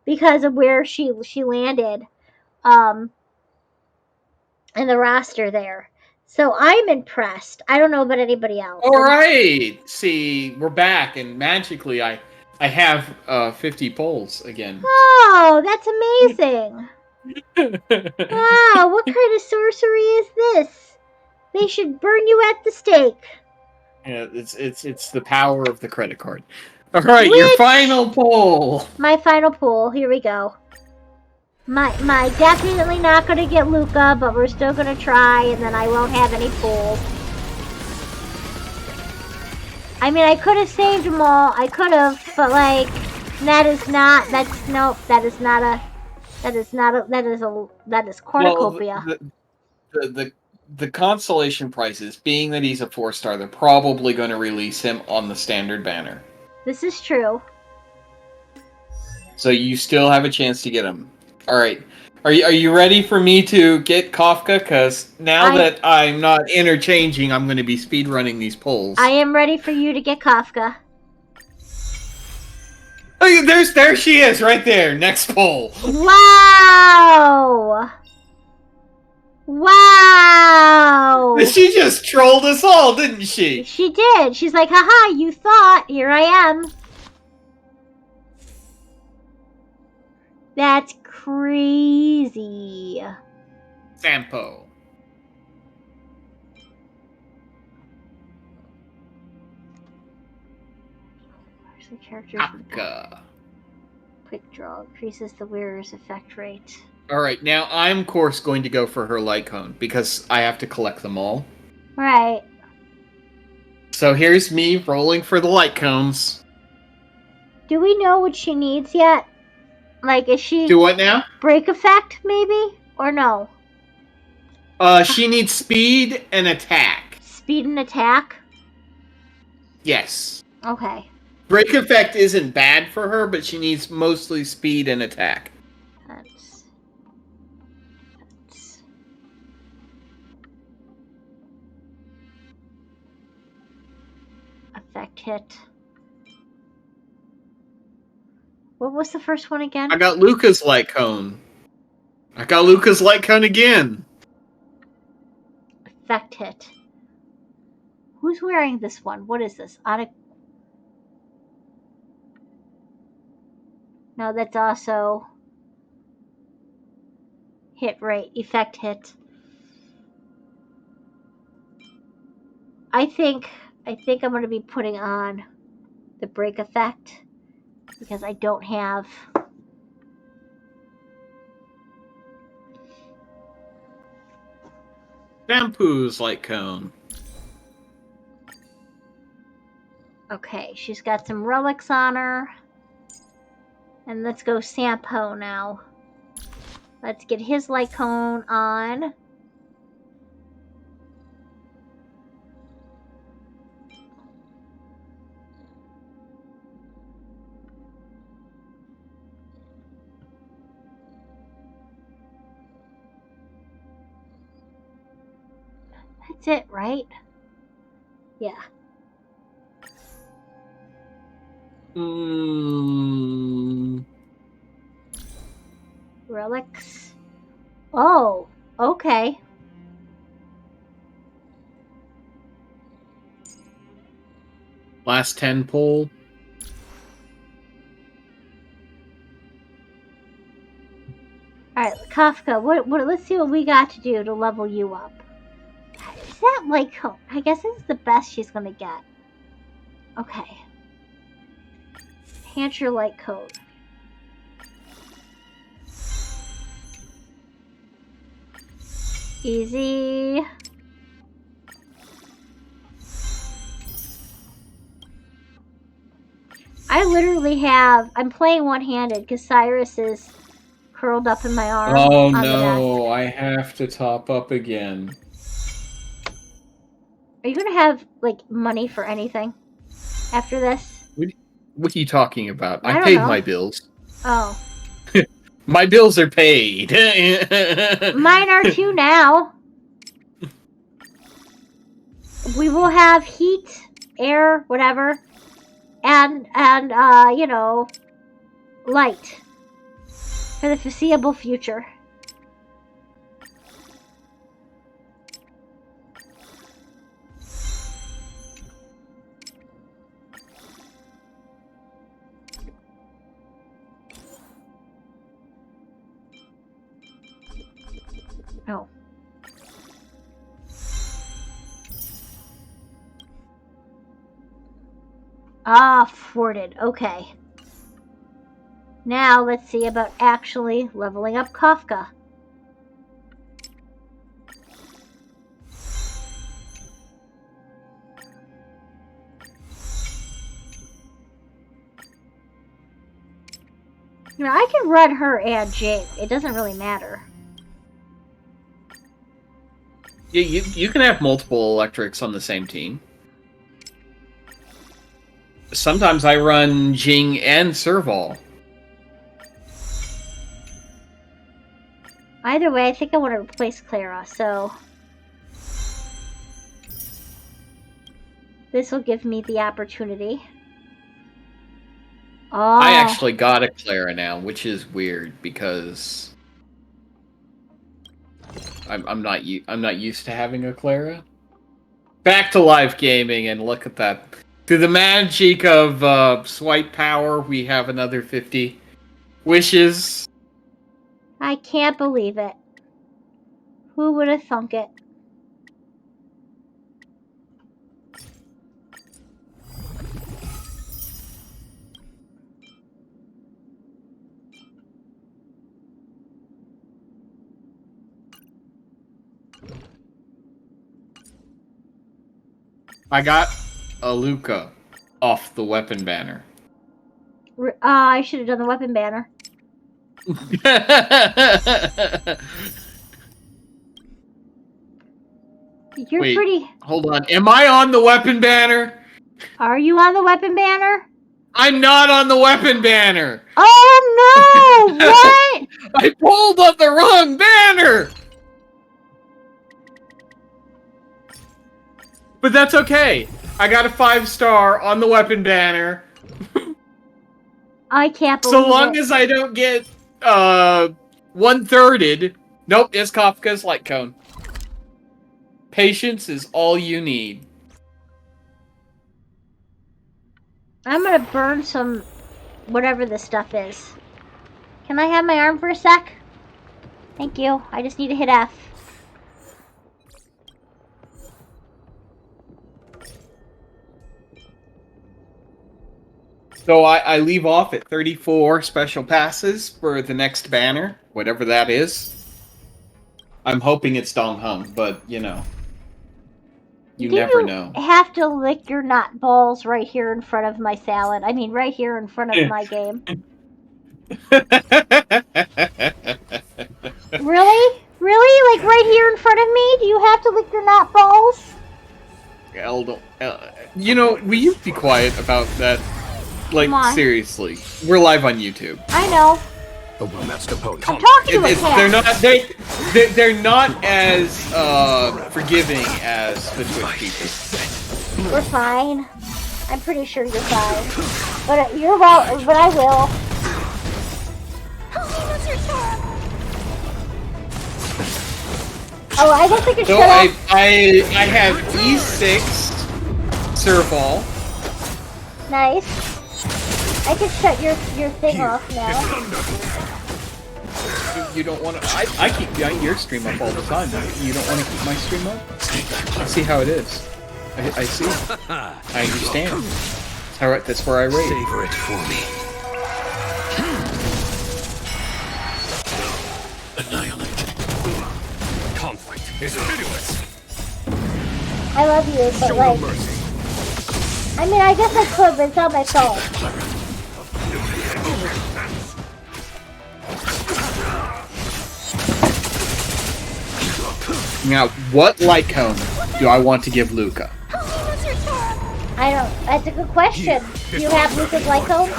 because of where she landed in the roster there. So I'm impressed. I don't know about anybody else. All right. See, we're back, and magically I have 50 pulls again. Oh, that's amazing. Wow, what kind of sorcery is this? They should burn you at the stake. Yeah, it's the power of the credit card. All right, your final pull. My final pull. Here we go. My definitely not gonna get Luca, but we're still gonna try, and then I won't have any pools. I mean, I could have saved them all. I could have, but like, that is cornucopia. Well, the consolation prizes, being that he's a 4-star, they're probably going to release him on the standard banner. This is true. So you still have a chance to get him. All right. Are you ready for me to get Kafka? Because now that I'm not interchanging, I'm going to be speedrunning these polls. I am ready for you to get Kafka. Oh, there she is, right there. Next poll. Wow! Wow! She just trolled us all, didn't she? She did. She's like, haha, you thought. Here I am. That's crazy. Sampo. Where's the character? Kafka. Quick draw increases the wearer's effect rate. Alright, now I'm, of course, going to go for her light cone, because I have to collect them all. Right. So here's me rolling for the light cones. Do we know what she needs yet? Like, is she... Do what now? Break effect, maybe? Or no? She needs speed and attack. Speed and attack? Yes. Okay. Break effect isn't bad for her, but she needs mostly speed and attack. That's... Effect hit. What was the first one again? I got Luca's light cone. I got Luca's light cone again. Effect hit. Who's wearing this one? What is this? No, that's also hit rate. Effect hit. I think I'm going to be putting on the break effect because I don't have... Shampoo's light cone. Okay, she's got some relics on her. And let's go Sampo now. Let's get his light cone on. That's it, right? Yeah. Relics. Oh, okay. Last 10 pull. Alright, Kafka, what, let's see what we got to do to level you up. Is that like, I guess this is the best she's gonna get. Okay. Enhance your light code. Easy. I literally have, I'm playing one-handed because Cyrus is curled up in my arm. Oh on the no, I have to top up again. Are you gonna have, like, money for anything after this? What are you talking about? I I don't paid know. my bills. Oh. My bills are paid. Mine are too now. We will have heat, air, whatever, and you know, light for the foreseeable future. Oh. Ah, thwarted. Okay. Now let's see about actually leveling up Kafka. Now I can run her and Jake. It doesn't really matter. Yeah, you can have multiple electrics on the same team. Sometimes I run Jing and Serval. Either way, I think I want to replace Clara, so this will give me the opportunity. Oh. I actually got a Clara now, which is weird because I'm not used to having a Clara. Back to live gaming, and look at that. Through the magic of swipe power, we have another 50 wishes. I can't believe it. Who would have thunk it? I got a Luca off the weapon banner. I should have done the weapon banner. You're Wait, pretty... hold on. Am I on the weapon banner? Are you on the weapon banner? I'm not on the weapon banner! Oh no! What? I pulled up the wrong banner! But that's okay. I got a 5-star on the weapon banner. I can't believe So long it. as I don't get, 1/3'd. Nope, it's Kafka's light cone. Patience is all you need. I'm gonna burn some... whatever this stuff is. Can I have my arm for a sec? Thank you. I just need to hit F. So I leave off at 34 special passes for the next banner, whatever that is. I'm hoping it's Dong Hung, but, you know. You never know. You have to lick your nut balls right here in front of my salad. I mean, right here in front of my game. Really? Really? Like right here in front of me? Do you have to lick your nut balls? You know, will you be quiet about that? Like, seriously. We're live on YouTube. I know. The well-matched opponent. I'm talking to a cat. They're not as forgiving as the Twitch people. We're fine. I'm pretty sure you're fine. But you're well. But I will. Oh, I guess I could So shut up. I have E6 Serval. Nice. I can shut your thing off now. You don't want to. I keep your stream up all the time. You don't want to keep my stream up? I see how it is. I see. I understand. That's where I rate. Savor it for me. Annihilate. Conflict is pitiless. I love you, but Show like, no mercy. I mean, I guess I could, but it's not my fault. Now, what light cone do I want to give Luca? I don't. That's a good question. Do you have Lucas Lycombe?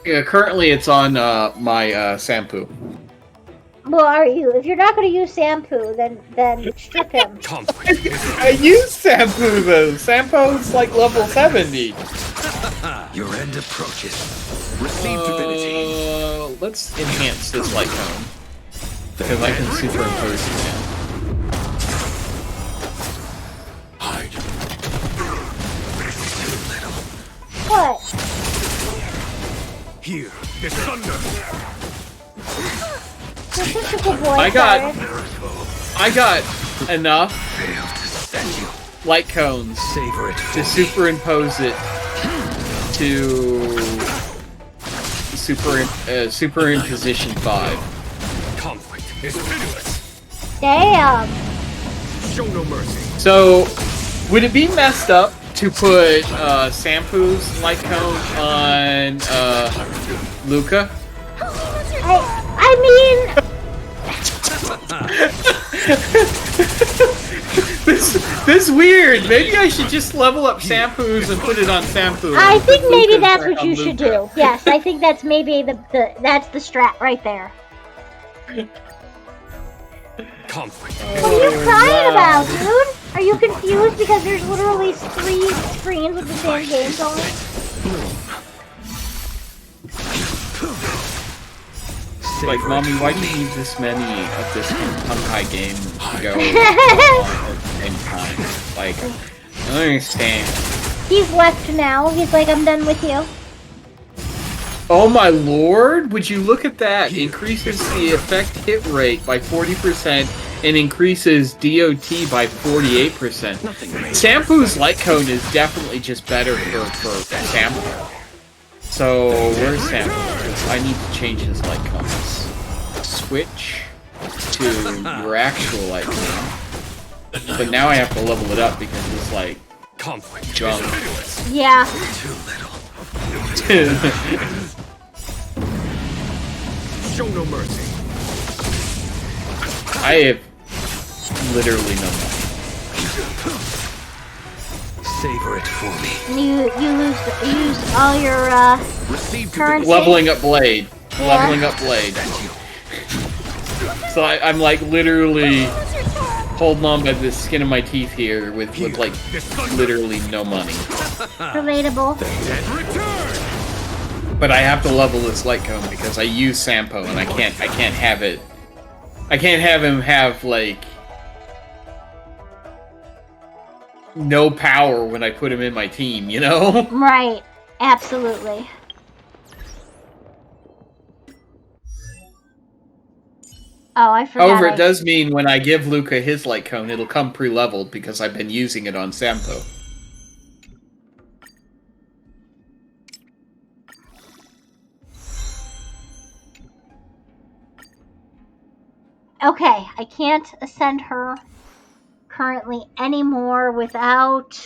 Yeah, currently it's on my Sampu. Well, are you? If you're not going to use Sampu, then strip him. Conflict is I use Sampu though. Sampo's like level 70. your end approaches. Receive divinity. Let's enhance this light cone because I can superimpose it now. Hide. Too little. What? Here is thunder. You're such a good boy, I got Cyrus. enough Failed to send you. light cones Savor it for to me. superimpose it to super in position 5. Conflict is pitiless. Damn. Show no mercy. So, would it be messed up to put Sampu's light cone on Luca? I mean, this weird. Maybe I should just level up Sampu's and put it on Sampu. I think Put maybe Luca's that's back what on you should Luca. do. Yes, I think that's maybe that's the strat right there. Conflict. What are you crying about, dude? Are you confused because there's literally 3 screens with the same game going? Like, mommy, why do you need this many of this Honkai game to go on at the same time? Like, I don't understand. He's left now. He's like, I'm done with you. Oh my lord! Would you look at that? Increases the effect hit rate by 40% and increases DOT by 48%. Sampu's light cone is definitely just better for Sampu. So, where's Sampu? I need to change his light cones. Switch to your actual light cone. But now I have to level it up because it's like Conflict junk. is pitiless. Yeah. Too little. Show no mercy. I have literally no money. Savor it for me. You used all your Receive currency. Leveling up Blade. Yeah. Leveling up Blade. So I'm like literally holding on by the skin of my teeth here with like literally no money. Relatable. Dead return. But I have to level this light cone because I use Sampo and I can't have it. I can't have him have like no power when I put him in my team, you know? Right. Absolutely. Oh, I forgot. However, it does mean when I give Luca his light cone, it'll come pre-leveled because I've been using it on Sampo. Okay, I can't ascend her currently anymore without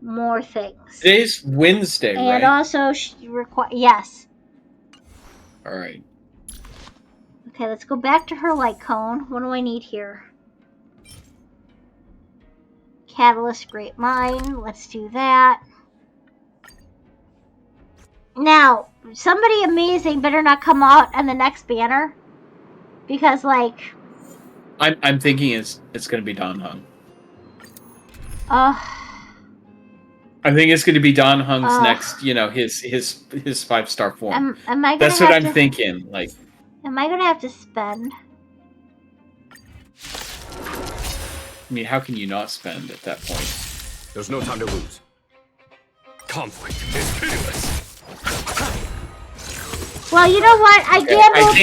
more things. Today's Wednesday, And right? also, she yes. Alright. Okay, let's go back to her light cone. What do I need here? Catalyst Great Mine. Let's do that. Now, somebody amazing better not come out on the next banner. Because, like... I'm thinking it's gonna be Don Hung. I think it's gonna be Don Hung's next, you know, his 5-star form. Am I gonna That's what have I'm to, thinking. Like, am I gonna have to spend? I mean, how can you not spend at that point? There's no time to lose. Conflict is pitiless. Well, you know what? I gambled.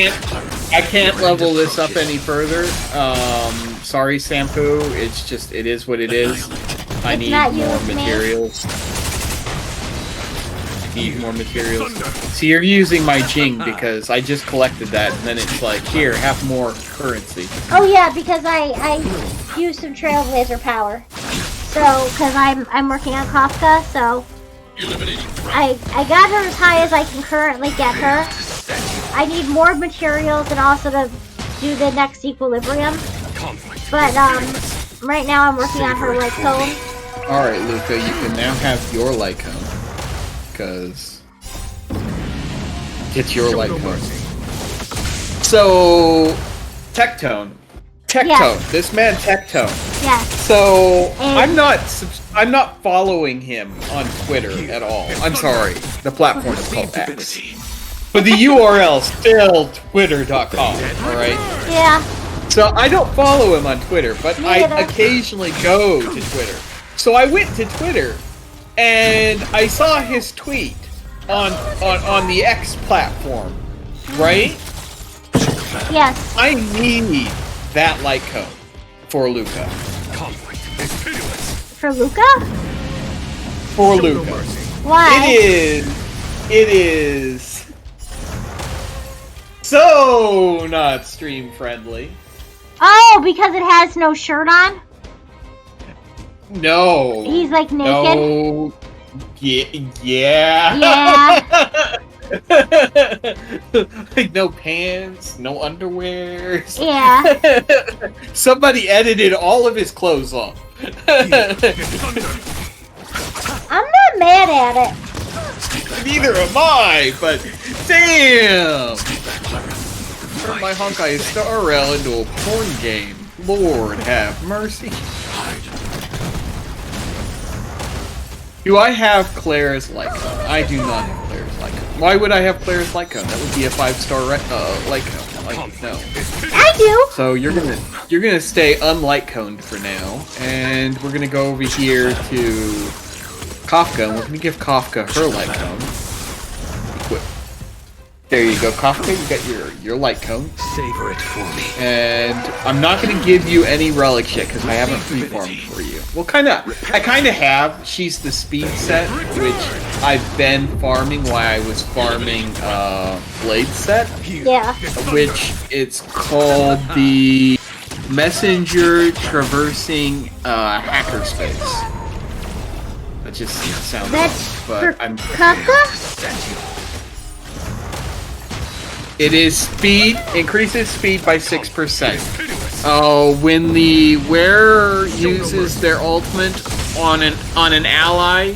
I can't level this up any further. Sorry, Sampu. It's just, it is what it is. I need not you, more it's me. materials. I need more materials. See, you're using my Jing because I just collected that, and then it's like, here, have more currency. Oh yeah, because I used some Trailblazer power. So, because I'm working on Kafka, so I got her as high as I can currently get her. I need more materials and also to do the next equilibrium. But right now I'm working on her light cone. Alright, Luca, you can now have your light cone. Because it's your light cone. So, Tectone. Yes. This man Tectone. Yes. So And- I'm not following him on Twitter at all. I'm sorry. The platform is called X. But the URL is still twitter.com, alright? Yeah. So I don't follow him on Twitter, but Me I neither. occasionally go to Twitter. So I went to Twitter and I saw his tweet on the X platform, right? Yes. I need that light cone for Luca. For Luca? For Luca. Why? It is So not stream friendly. Oh, because it has no shirt on? No. He's like naked? No. Yeah. Yeah. Like no pants, no underwear. Yeah. Somebody edited all of his clothes off. I'm not mad at it. Neither am I, but damn! Turned my Honkai Star Rail into a porn game. Lord have mercy. Do I have Claire's Lycone? I do not have Claire's Lycone. Why would I have Claire's Lycone? That would be a 5-star Lycone. Like, no. I do! So you're gonna stay unlyconed for now, and we're gonna go over here to Kafka, and we're gonna give Kafka her Lycone. Equip. There you go, Kafka, you got your Lycone. Savor it for me. And I'm not gonna give you any relics yet, because I haven't free-farmed for you. Well, I kinda have. She's the speed set, which I've been farming while I was farming Blade set. Yeah. Which it's called the Messenger Traversing Hackerspace. That just sounds That's but for I'm Kafka? It is speed, increases speed by 6%. When the wearer uses their ultimate on an ally,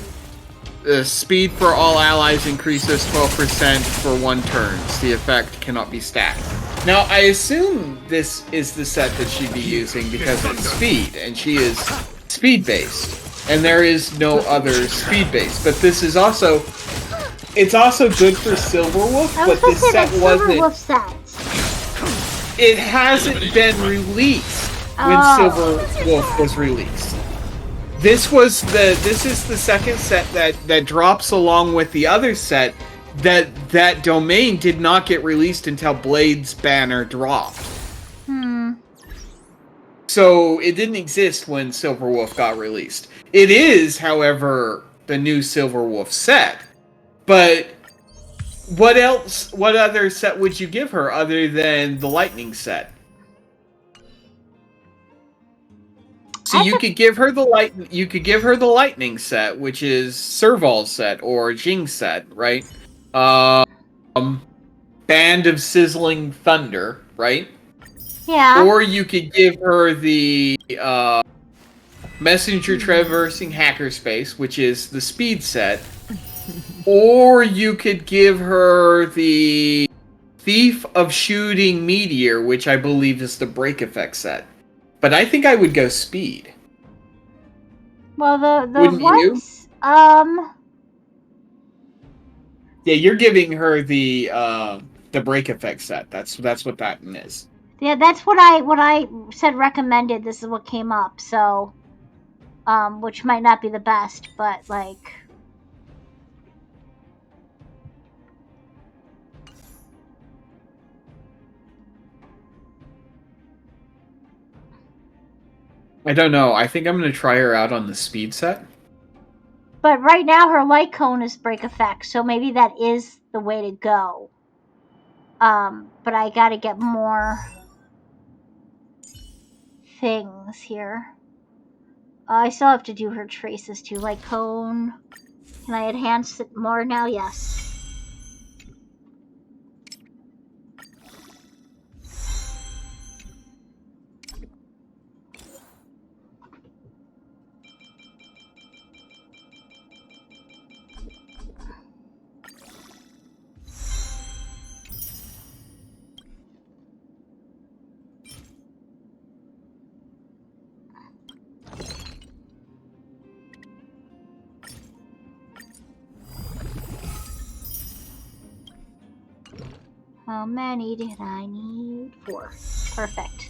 the speed for all allies increases 12% for 1 turn. The effect cannot be stacked. Now, I assume this is the set that she'd be using because it's speed, and she is speed-based. And there is no other speed-based. But this is also... It's also good for Silverwolf, but this set wasn't... Silverwolf set. It hasn't been released when Silverwolf was released. This is the second set that drops along with the other set that domain did not get released until Blade's banner dropped. So it didn't exist when Silverwolf got released. It is, however, the new Silverwolf set. But what other set would you give her other than the Lightning set? So you could give her the Lightning set, which is Serval's set or Jing's set, right? Band of Sizzling Thunder, right? Yeah. Or you could give her the Messenger Traversing Hackerspace, which is the speed set. Or you could give her the Thief of Shooting Meteor, which I believe is the break effect set. But I think I would go speed. Well, the Wouldn't what? you? Yeah, you're giving her the break effect set. That's what that is. Yeah, that's what I said recommended. This is what came up. So, which might not be the best, but like. I don't know. I think I'm going to try her out on the speed set. But right now her light cone is break effect, so maybe that is the way to go. But I gotta get more things here. I still have to do her traces too. Light cone. Can I enhance it more now? Yes. How many did I need? 4. Perfect.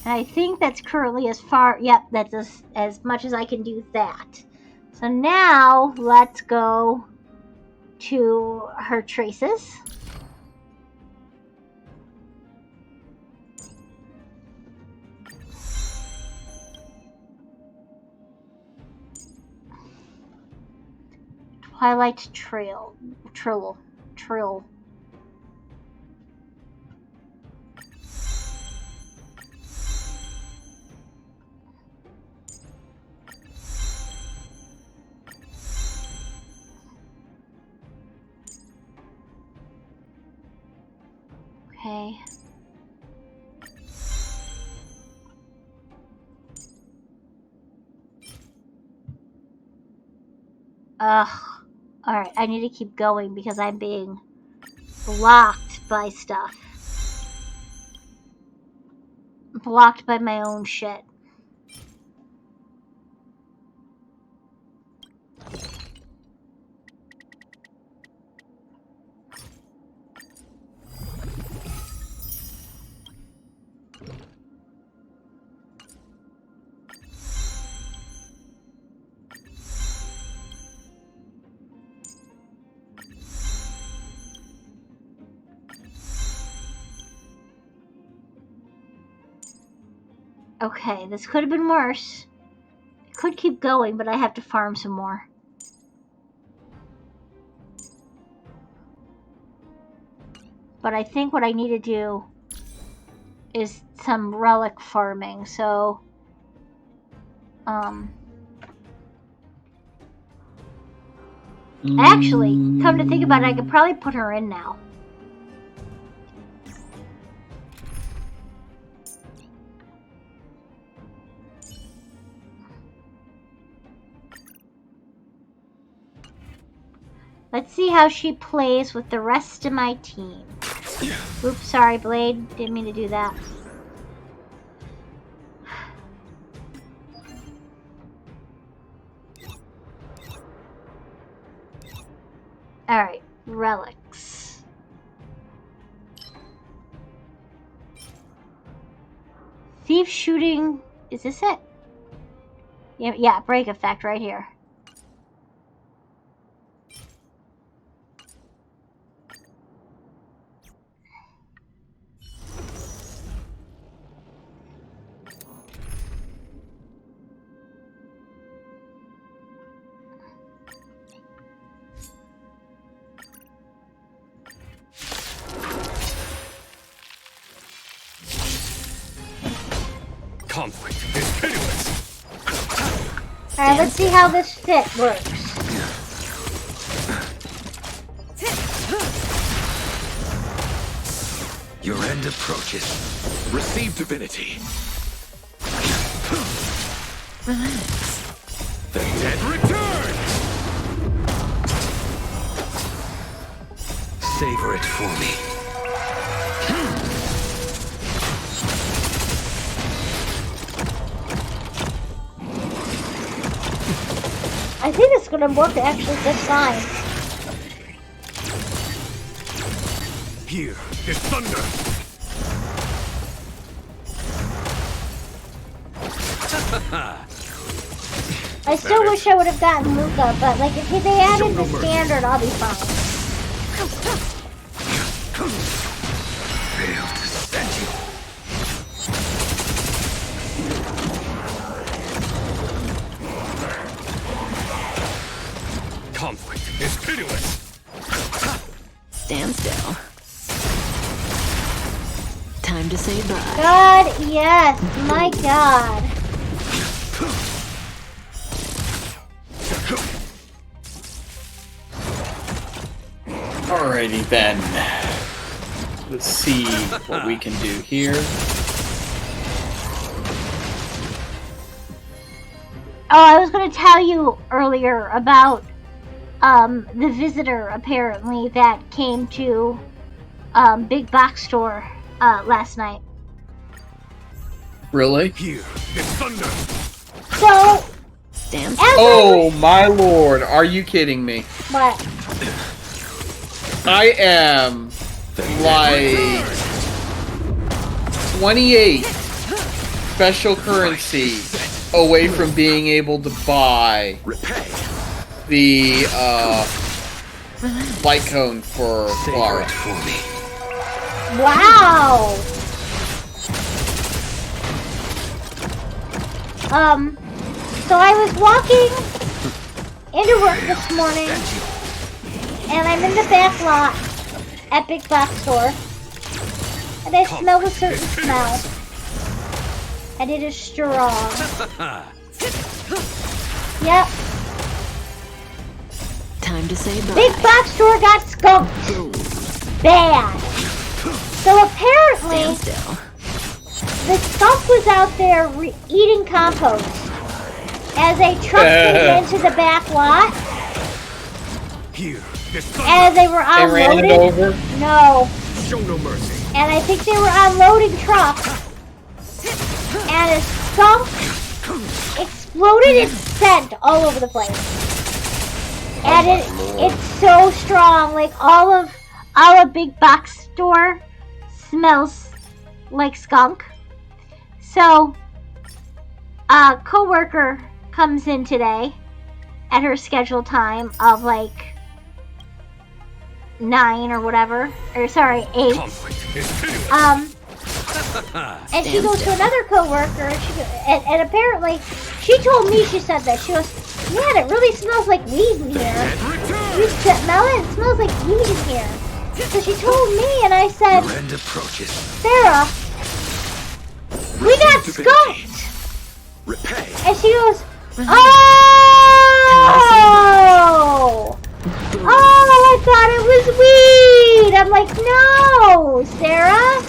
And I think that's currently as far, yep, that's as much as I can do that. So now, let's go to her traces. Twilight Trill. Okay. Ugh. Alright, I need to keep going because I'm being blocked by stuff. Blocked by my own shit. Okay, this could have been worse. I could keep going, but I have to farm some more. But I think what I need to do is some relic farming, so... Actually, come to think about it, I could probably put her in now. Let's see how she plays with the rest of my team. Oops, sorry, Blade. Didn't mean to do that. Alright, relics. Thief shooting. Is this it? Yeah, break effect right here. Conflict is pitiless. Alright, let's see how this fit works. Your end approaches. Receive divinity. Relax. The dead return! Savor it for me. I think it's gonna work actually just fine. Here is thunder. I still wish I would have gotten Luca, but like if they added the standard, I'll be fine. Failed to stand you. Conflict is pitiless. Stand still. Time to say bye. God, yes, my God. Alrighty then. Let's see what we can do here. Oh, I was going to tell you earlier about the visitor apparently that came to Big Box Store last night. Here Really? is thunder. So, Stand as Oh my lord, are you kidding me? what? I am like 28 special currency away from being able to buy Repay. the light cone for Savor Clara. it for me. Wow. So I was walking into work this morning, and I'm in the back lot at Big Box Store, and I smell a certain smell, and it is strong. Yep. Time to say bye. Big Box Store got skunked. Bad. So apparently, Stand still. the skunk was out there eating compost as a truck came into the back lot. Here, As they were They ran it unloading. over. No. show no mercy. And I think they were unloading trucks. And a skunk exploded its scent all over the place. And it's so strong. Like all of Big Box Store smells like skunk. So a coworker comes in today at her scheduled time of like 9 or whatever, or sorry, 8. Conflict is pitiless. And she goes to another coworker, and apparently she told me, she said that, she goes, man, it really smells like weed in here. And return. You smell it? It smells like weed in here. So she told me, and I said, Your end approaches. Sarah, we got Receive divinity. skunked. Repay. And she goes, oh, I thought it was weed. I'm like, no, Sarah.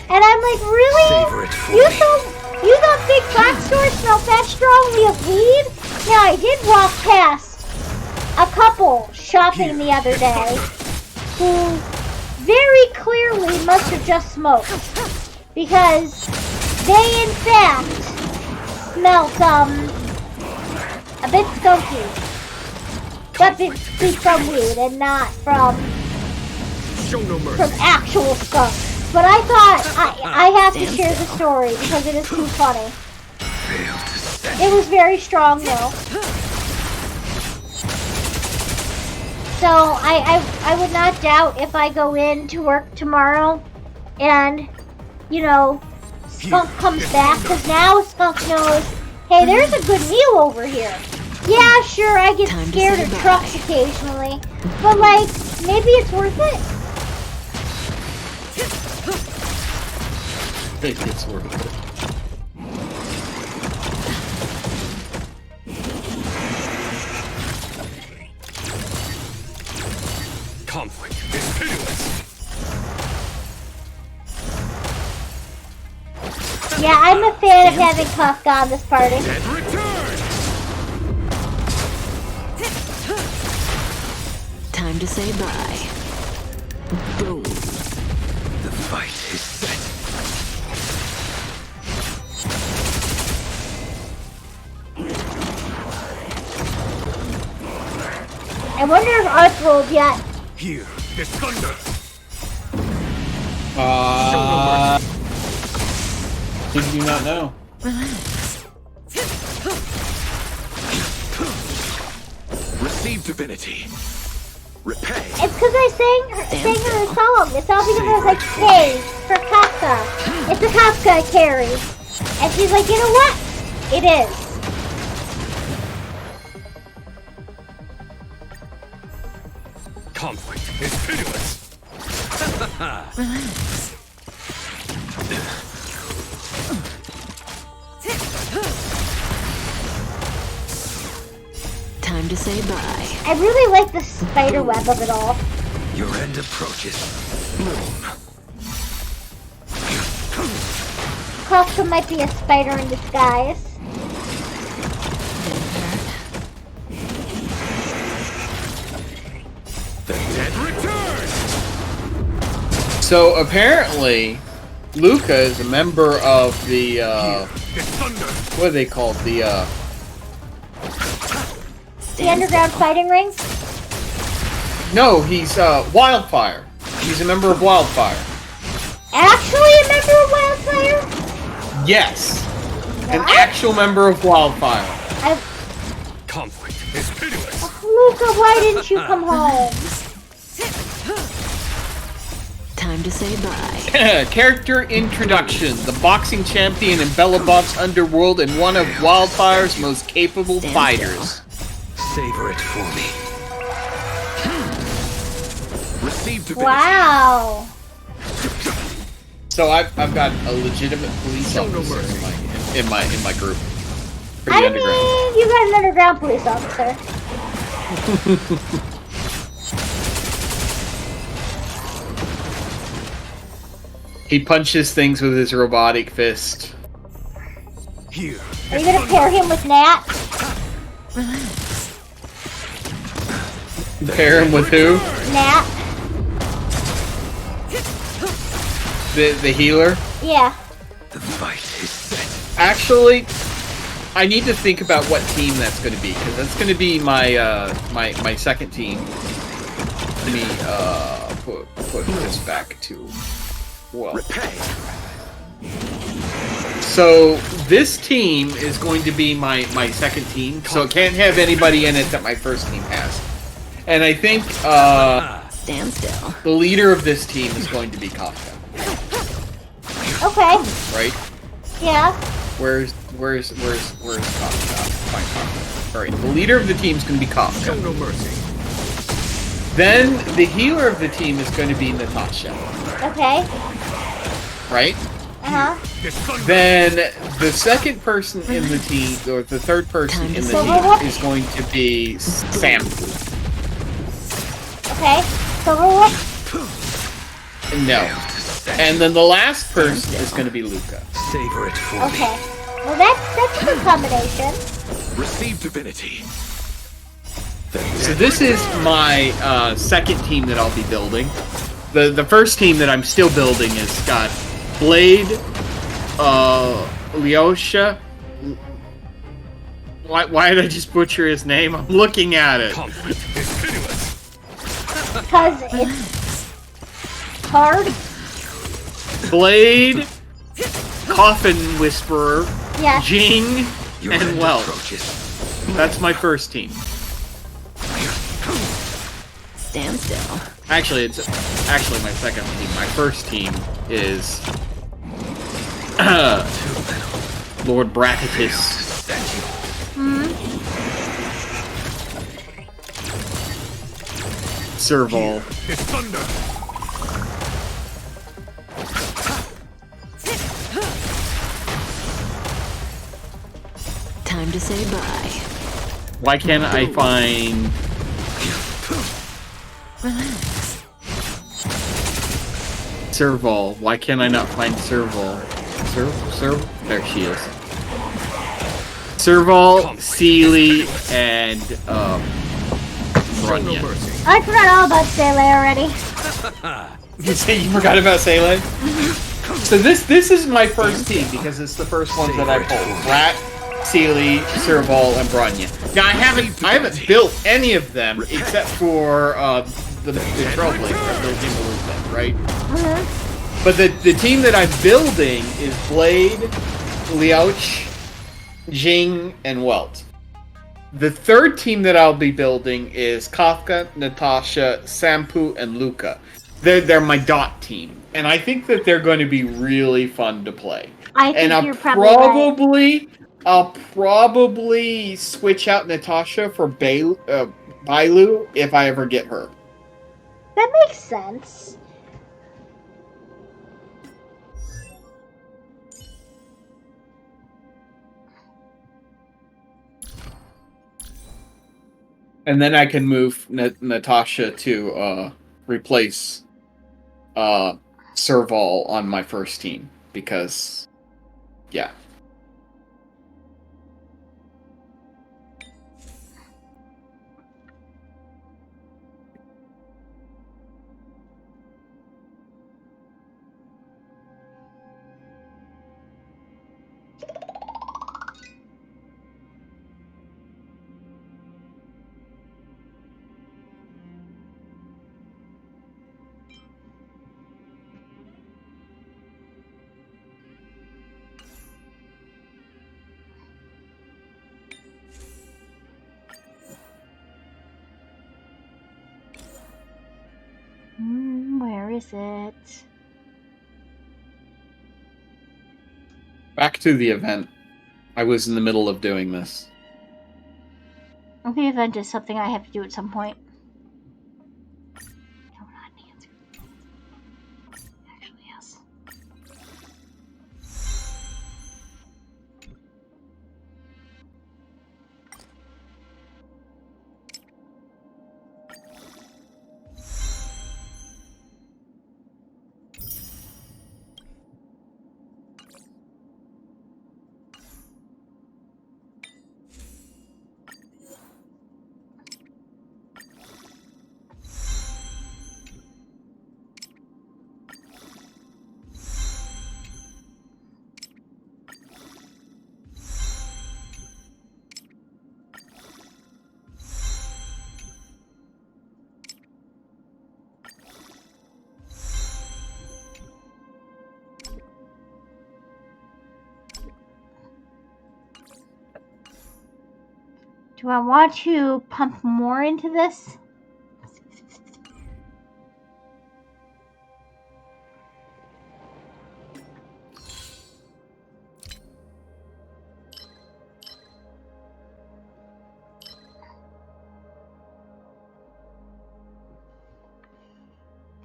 And I'm like, really? Savor it for You me. thought Big Box Store smelled that strongly of weed? Yeah, I did walk past a couple shopping the other day who very clearly must have just smoked, because they in fact smelt a bit skunky, but from weed and not from Show no mercy. actual skunk. But I thought I have to share the story because it is too funny. Fail to stand. It was very strong though. So I would not doubt if I go in to work tomorrow and, you know, skunk comes back, because now skunk knows, hey, there's a good meal over here. Yeah, sure, I get Time to scared say of bye. trucks occasionally, but like, maybe it's worth it. I think it's worth it. Conflict is pitiless. Yeah, I'm a fan of having Kafka on this party. And return. Time to say bye. Boom. The fight is set. I wonder if Arth rolled yet. Here is thunder. Did you not know? Receive divinity. Repay. It's because I sang her a song. It's all because I was like, hey, for Kafka. It's a Kafka carry. And she's like, you know what? It is. Conflict is pitiless. Time to say bye. I really like the spider web of it all. Your end approaches. Bloom. Kafka might be a spider in disguise. The dead return. So apparently, Luca is a member of the Here is thunder. what are they called? The The underground fighting ring. no, he's Wildfire. He's a member of Wildfire. Actually a member of Wildfire? Yes, an What? actual member of Wildfire. Conflict is pitiless. Luca, why didn't you come home? Time Time to say bye. Character introduction. The boxing champion in Belobot's underworld and one of Wildfire's most capable Stand fighters. Savor it for me. Receive divinity. Wow. So I've got a legitimate police Show no officer mercy. in my group. For the I underground. mean, you got an underground police officer. He punches things with his robotic fist. Here. Are you gonna pair him with Nat? Pair him with who? Nat? The healer? Yeah. The fight is set. Actually, I need to think about what team that's going to be, because that's going to be my my second team. Let me put this back to Repay. So this team is going to be my second team, so it can't have anybody in it that my first team has. And I think Stand still. the leader of this team is going to be Kafka, Okay. right? Yeah. Where's Kafka? Find Kafka. All right, the leader of the team is going to be Show Kafka. no mercy. Then the healer of the team is going to be Natasha, Okay. right? Uh-huh. This thunder. Then the second person in the team, or the third person in the team, is going to be Sam. Okay. Silverwood? No. And then the last person is going to be Luca. Savor it for Okay. Well, that's a good combination. me. Receive divinity. So this is my second team that I'll be building. The first team that I'm still building is got Blade, Lyosha. Why did I just butcher his name? I'm looking at it. Conflict is pitiless. Because it's hard. Blade, Coffin Whisperer, Yes. Jing, Your and end Welch. approaches. That's my first team. Stand still. Actually, it's actually my second team. My first team is Lord Bracketus. Serval. It's thunder. Time to say bye. Why can't I find Relax. Serval? Why can't I not find Serval? There she is. Serval, Sealy, and Show no Bronya. mercy. I forgot all about Sele already. You say you forgot about Sele? So this is my first team because it's the first one that I pulled. Rat, Sealy, Serval, and Bronya. Now I haven't built any of them except for the Trailblazer. I'm building the Movement, right? But the team that I'm building is Blade, Liouch, Jing, and Welt. The third team that I'll be building is Kafka, Natasha, Sampu, and Luca. They're my dot team, and I think that they're going to be really fun to play. I think And you're probably right. I'll probably switch out Natasha for Bailu if I ever get her. That makes sense. And then I can move Natasha to replace Serval on my first team because, yeah. is it? Back to the event. I was in the middle of doing this. The event is something I have to do at some point. No, not Nancy. Actually, yes. Do I want to pump more into this?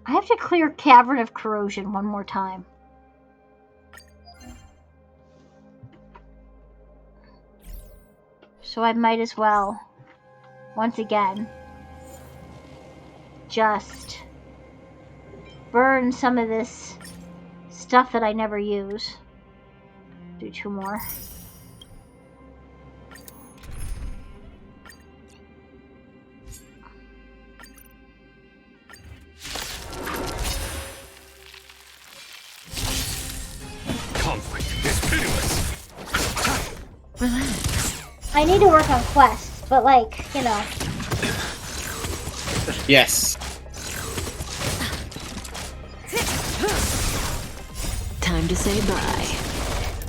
I have to clear Cavern of Corrosion one more time. So I might as well, once again, just burn some of this stuff that I never use. Do 2 more. Conflict is pitiless. Relax. I need to work on quests, but like, you know. Yes. Time to say bye.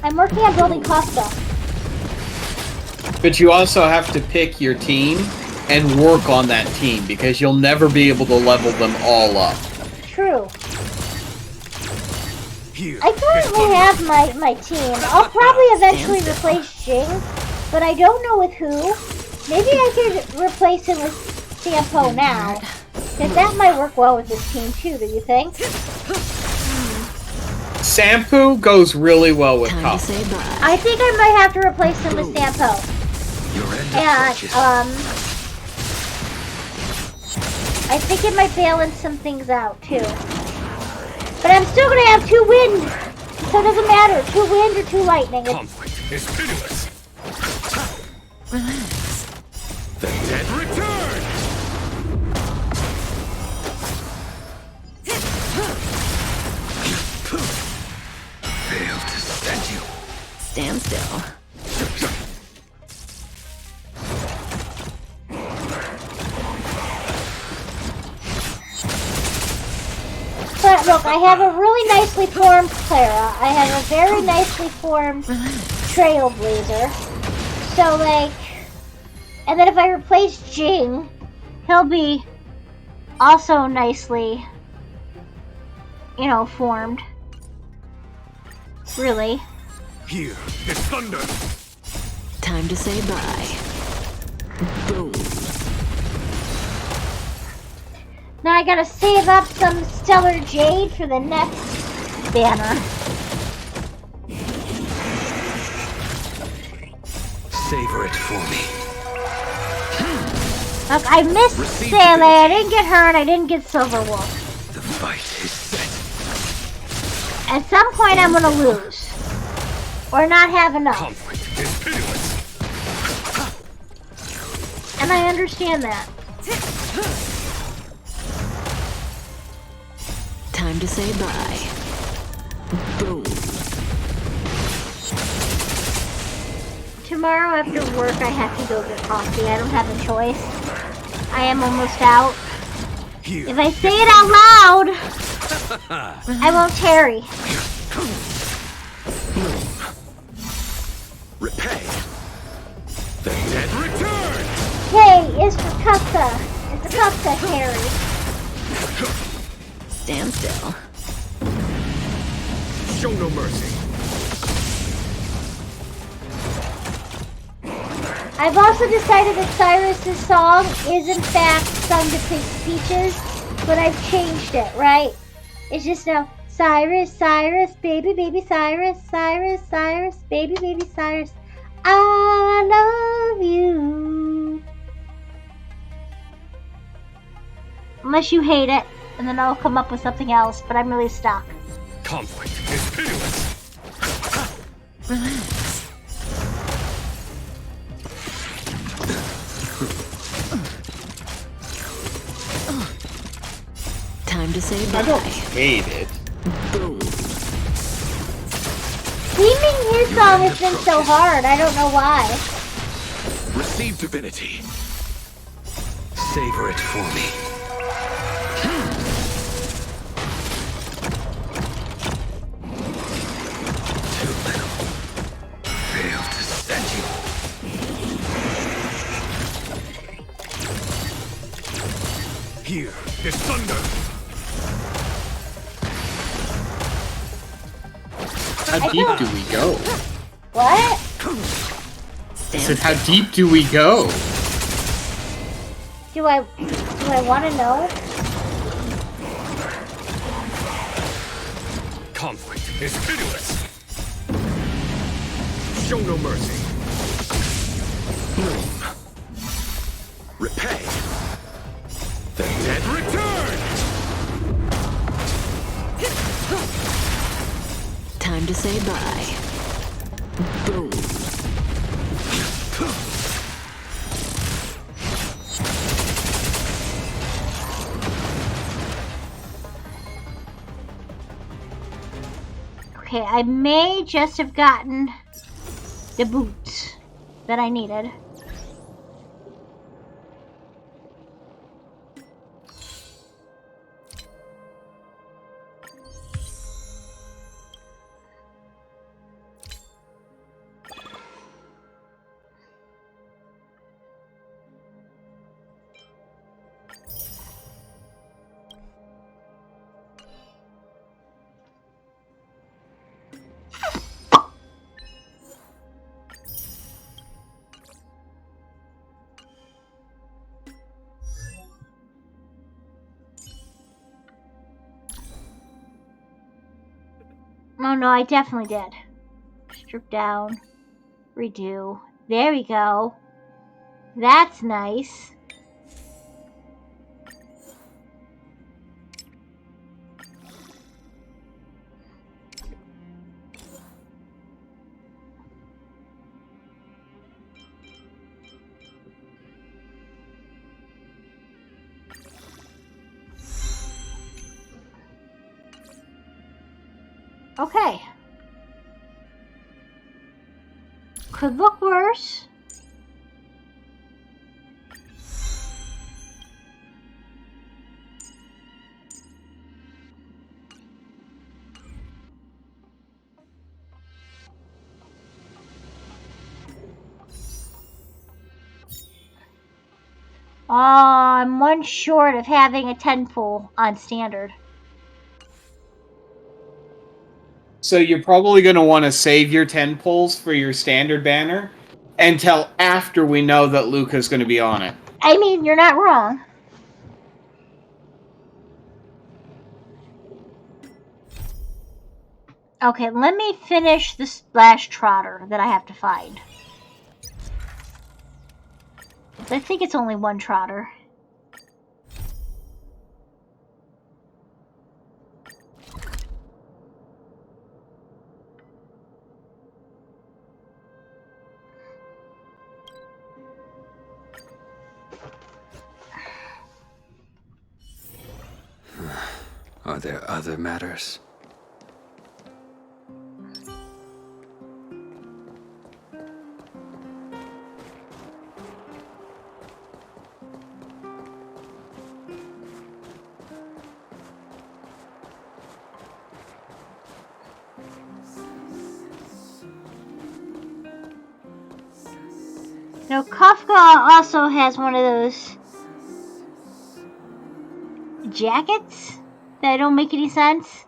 I'm working on building Kafka. But you also have to pick your team and work on that team because you'll never be able to level them all up. True. Here I currently have my team. I'll probably eventually replace Jing, but I don't know with who. Maybe I could replace him with Sampo now. Because that might work well with this team too, do you think? Sampo goes really well with Time to Kafka. say bye. I think I might have to replace him with Sampo. And, I think it might balance some things out too. But I'm still gonna have 2 wind! So it doesn't matter, 2 wind or 2 lightning. conflict is pitiless. Relax. The dead return. Fail to stand you. Stand still. But look, I have a really nicely formed Clara. I have a very nicely formed Trailblazer. So, like... And then if I replace Jing, he'll be also nicely, you know, formed. Really. Here is thunder. Time to say bye. Boom. Now I gotta save up some Stellar Jade for the next banner. Savor it for me. Look, I missed Sele, I didn't get her, and I didn't get Silverwolf. The fight is set. At some point I'm gonna lose. Or not have enough. Conflict is pitiless. And I understand that. Time to say bye. Boom. Tomorrow after work I have to go get coffee. I don't have a choice. I am almost out. Here. If I say it out loud, I won't tarry. Repay. The dead return. K is for Kafka. It's a Kafka carry. Stand still. Show no mercy. I've also decided that Cyrus's song is in fact sung to Peaches, but I've changed it, right? It's just now Cyrus, Cyrus, baby, baby, Cyrus, Cyrus, Cyrus, baby, baby, Cyrus. I love you. Unless you hate it, and then I'll come up with something else, but I'm really stuck. Conflict is pitiless. Relax. Time to say bye. I don't hate it. Boom. Theming his song has been so hard, I don't know why. Receive divinity. Savor it for me. Too little. Fail to set you. Here is thunder. How deep do we go? What? I said, how deep do we go? Do I want to know? Conflict is pitiless. Show no mercy. Bloom. Repay. The dead return. Time to say bye. Boom. Okay, I may just have gotten the boots that I needed. Oh no, I definitely did. Strip down. Redo. There we go. That's nice. Okay. Could look worse. I'm one short of having a 10 pull on standard. So you're probably going to want to save your 10 pulls for your standard banner until after we know that Luca's going to be on it. I mean, you're not wrong. Okay, let me finish the Splash Trotter that I have to find. I think it's only one Trotter. Are there other matters? Now, Kafka also has one of those jackets That don't make any sense?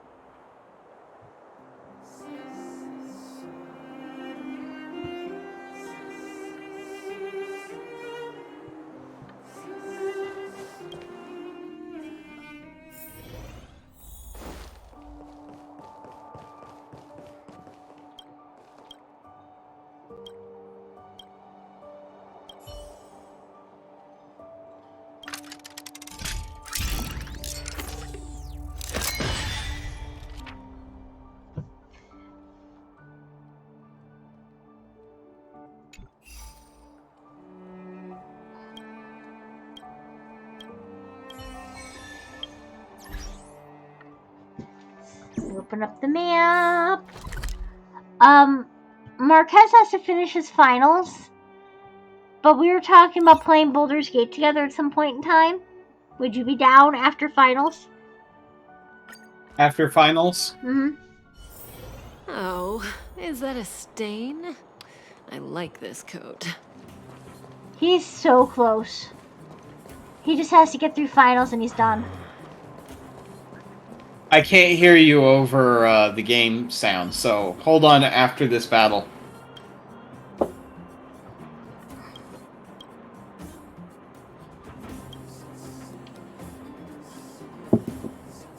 Open up the map. Marquez has to finish his finals, but we were talking about playing Baldur's Gate together at some point in time. Would you be down after finals? After finals? Mm-hmm. Oh, is that a stain? I like this coat. He's so close. He just has to get through finals and he's done. I can't hear you over the game sound, so hold on after this battle.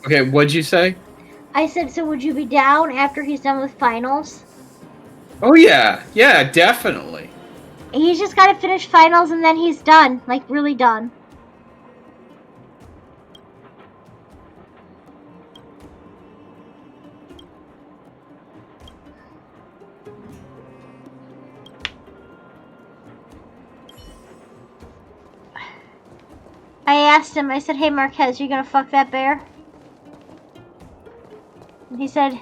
Okay, what'd you say? I said, so would you be down after he's done with finals? Oh yeah, yeah, definitely. He's just got to finish finals and then he's done. Like, really done. I asked him, I said, hey Marquez, you gonna fuck that bear? And he said,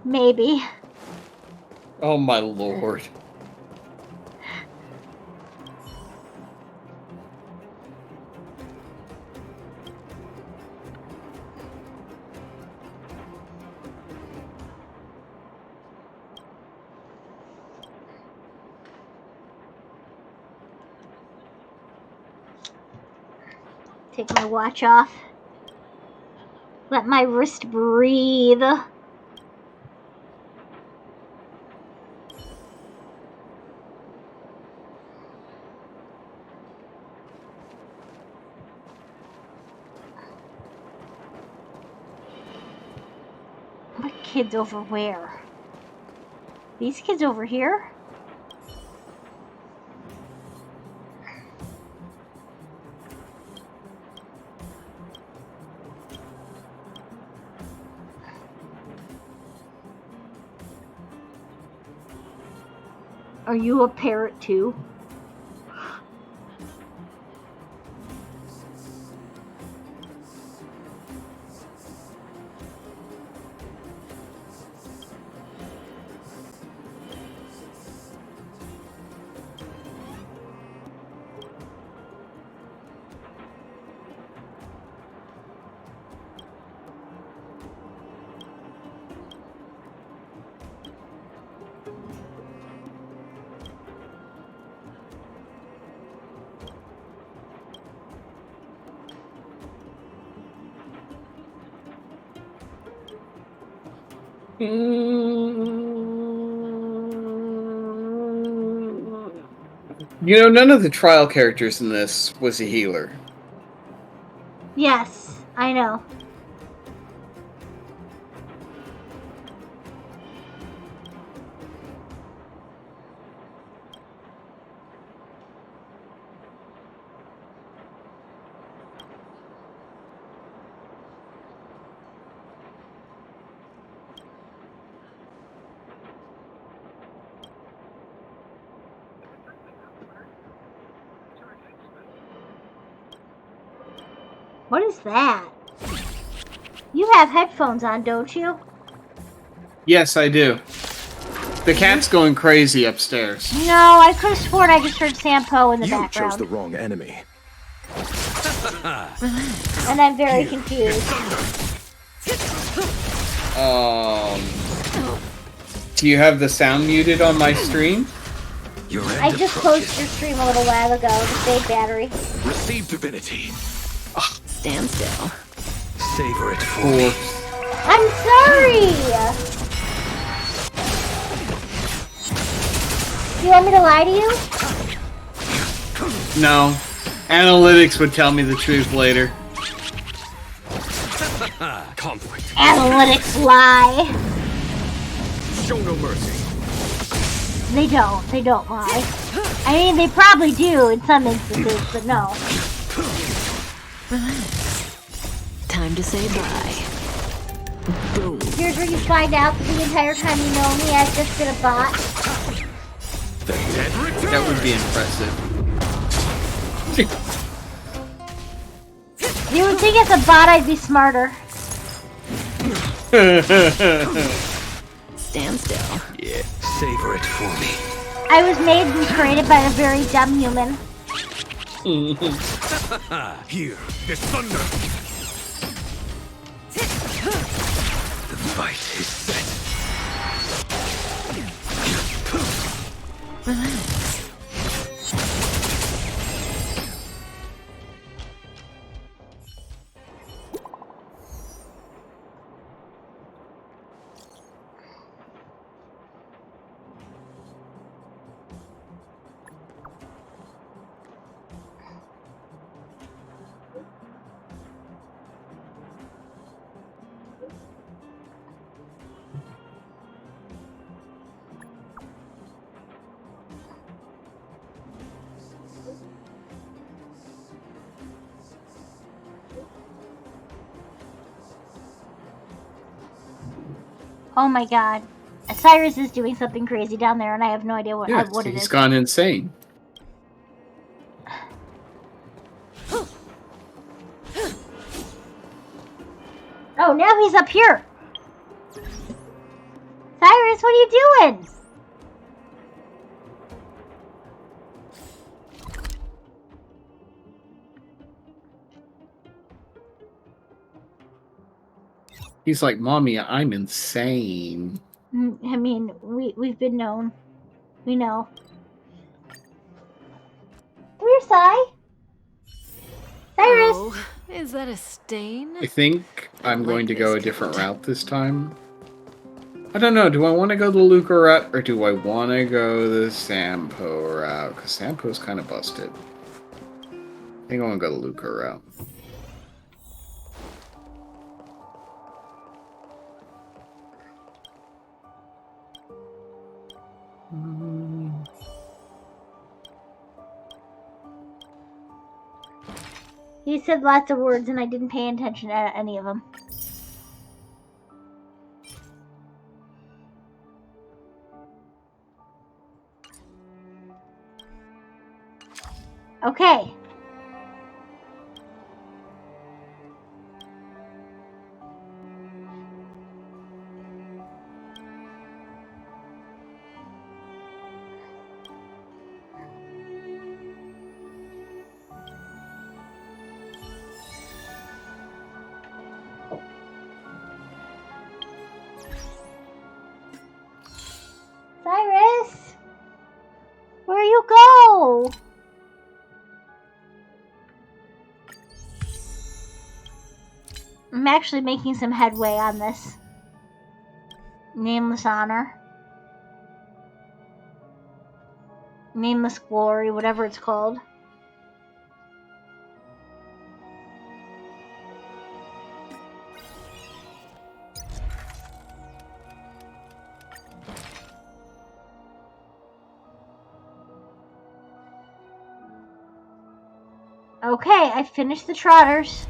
maybe. Oh my lord. Take my watch off. Let my wrist breathe. What kids over where? These kids over here? Are you a parrot too? You know, none of the trial characters in this was a healer. Yes, I know. What is that? You have headphones on, don't you? Yes, I do. The cat's going crazy upstairs. No, I could have sworn I just heard Sampo in the You background. chose the wrong enemy. And I'm very confused. Do you have the sound muted on my stream? Your I end just approaches. closed your stream a little while ago to save battery. Receive divinity. Stand still. Savor it for me. I'm sorry! Do you want me to lie to you? No. Analytics would tell me the truth later. Conflict. Analytics lie. Show no mercy. They don't. They don't lie. I mean, they probably do in some instances, but no. Time to say bye. Boom. Here's where you find out that the entire time you know me, I've just been a bot. The dead return. That would be impressive. You would think as a bot I'd be smarter. Stand still. Yeah. Savor it for me. I was made and created by a very dumb human. Here, this thunder. The fight is set. Oh my god. Cyrus is doing something crazy down there and I have no idea what, Yeah, what it he's is. gone insane. Oh, now he's up here. Cyrus, what are you doing? He's like, Mommy, I'm insane. I mean, we've been known. We know. Come here, Cy. Cyrus. Oh, is that a stain? I think I'm like going to go a this different coat. route this time. I don't know. Do I want to go the Luca route or do I want to go the Sampo route? Because Sampo's kind of busted. I think I want to go the Luca route. He said lots of words and I didn't pay attention to any of them. Okay. Cyrus! Where you go? I'm actually making some headway on this. Nameless honor. Nameless glory, whatever it's called. Okay, I finished the trotters.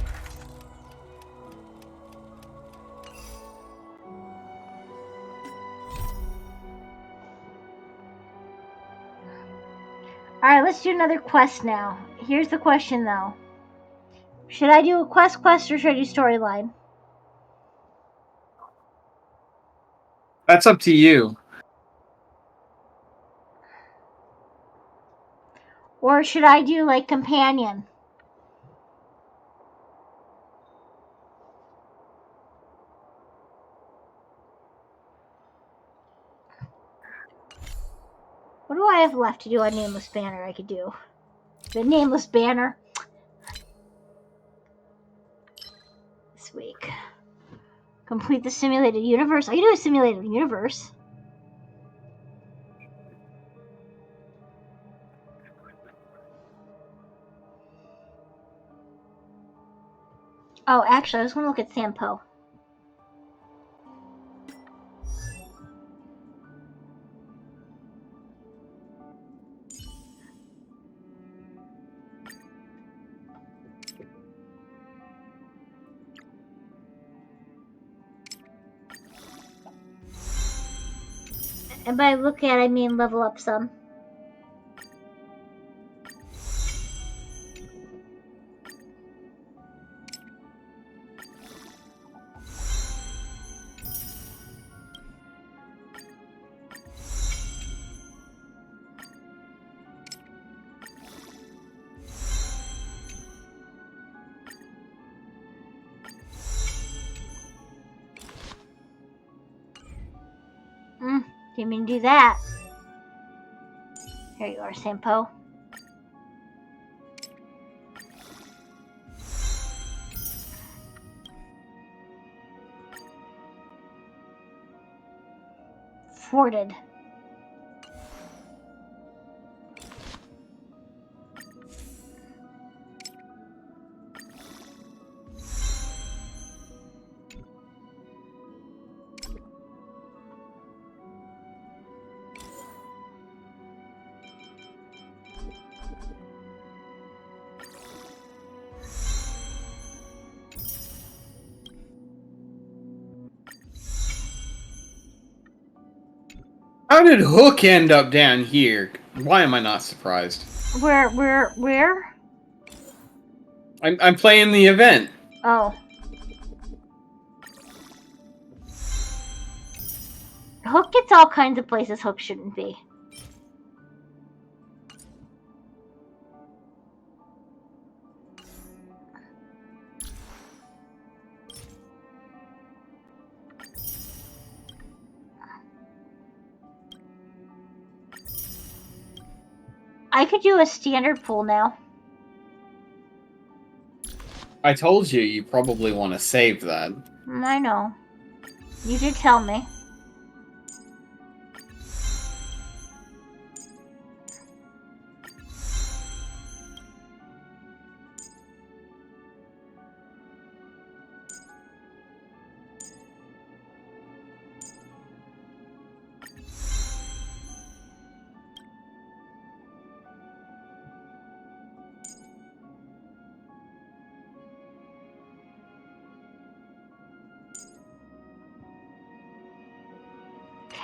Alright, let's do another quest now. Here's the question though. Should I do a quest or should I do storyline? That's up to you. Or should I do like companion? What do I have left to do on Nameless Banner I could do? The Nameless Banner. Complete the simulated universe. I can do a simulated universe. Oh, actually, I just want to look at Sampo. And by look at, I mean level up some. Didn't mean to do that. Here you are, Sampo. Thwarted. How did Hook end up down here? Why am I not surprised? Where? I'm playing the event. Oh. Hook gets all kinds of places Hook shouldn't be. I could do a standard pool now. I told you, you probably want to save that. I know. You did tell me.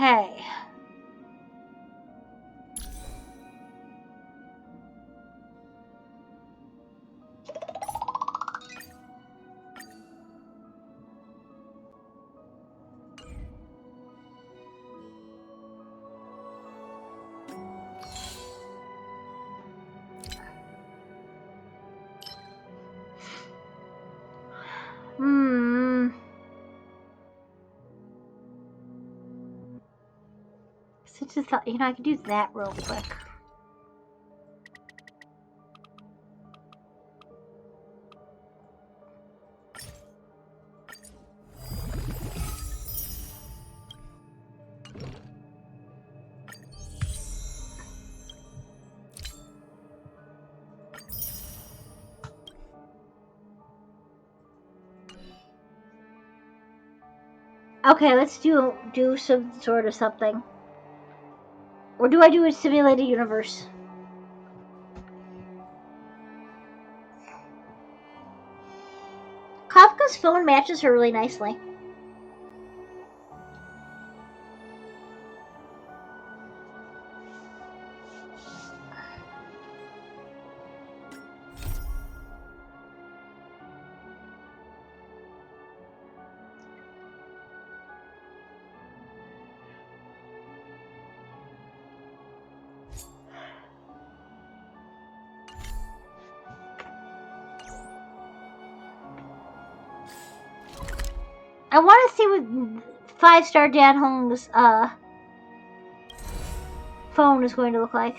Okay. I could do that real quick. Okay, let's do some sort of something. Or do I do a simulated universe? Kafka's phone matches her really nicely. I want to see what 5-star Dad Hong's phone is going to look like.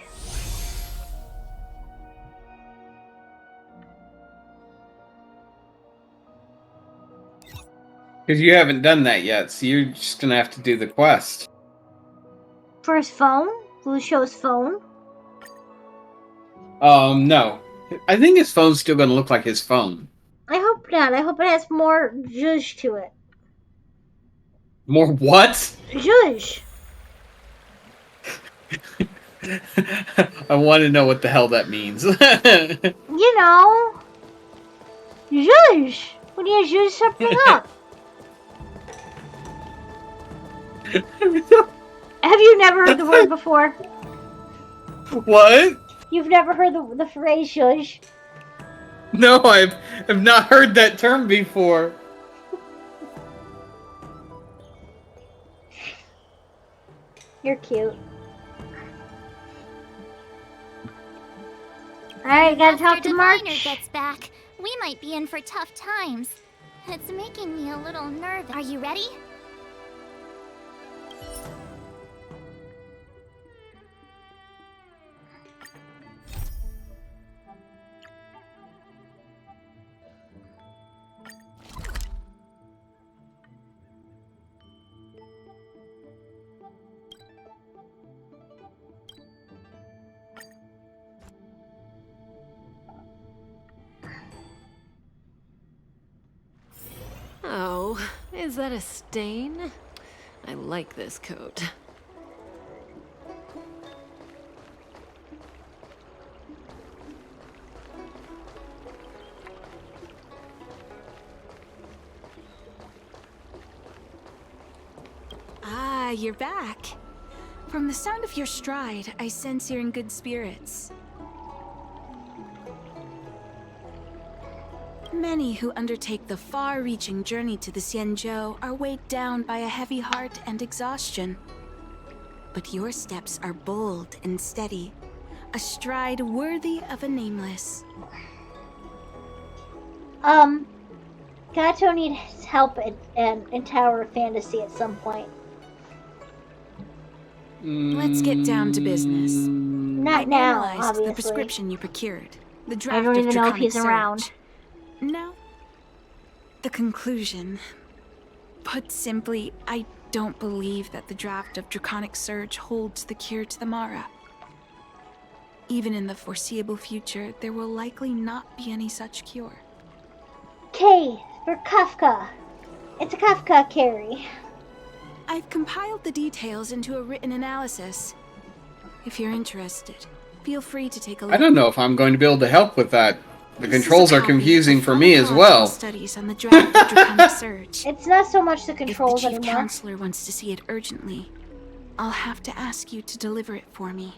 Because you haven't done that yet, so you're just gonna have to do the quest. For his phone? Will it show his phone? No. I think his phone's still gonna look like his phone. I hope not. I hope it has more zhuzh to it. More what? Zhuzh! I want to know what the hell that means. You know, zhuzh! When you zhuzh something up. Have you never heard the word before? What? You've never heard the phrase zhuzh? No, I've not heard that term before. You're cute. Alright, gotta talk to March. After Diviner gets back, we might be in for tough times. It's making me a little nervous. Are you ready? Oh, is that a stain? I like this coat. Ah, you're back. From the sound of your stride, I sense you're in good spirits. Many who undertake the far-reaching journey to the Xianzhou are weighed down by a heavy heart and exhaustion. But your steps are bold and steady, a stride worthy of a nameless. Gato needs help in Tower of Fantasy at some point. Let's get down to business. Not I now, analyzed obviously. the prescription you procured. The draft I don't of even know if Draconic he's Surge. around. No. The conclusion. Put simply, I don't believe that the draft of Draconic Surge holds the cure to the Mara. Even in the foreseeable future, there will likely not be any such cure. K for Kafka. It's a Kafka carry. I've compiled the details into a written analysis. If you're interested, feel free to take a look. I don't know if I'm going to be able to help with that. The This is controls a are copy confusing of for me as pharmacological well. Studies on the draft of Draconic Surge. It's not so much the If the controls chief anymore. counselor wants to see it urgently, I'll have to ask you to deliver it for me.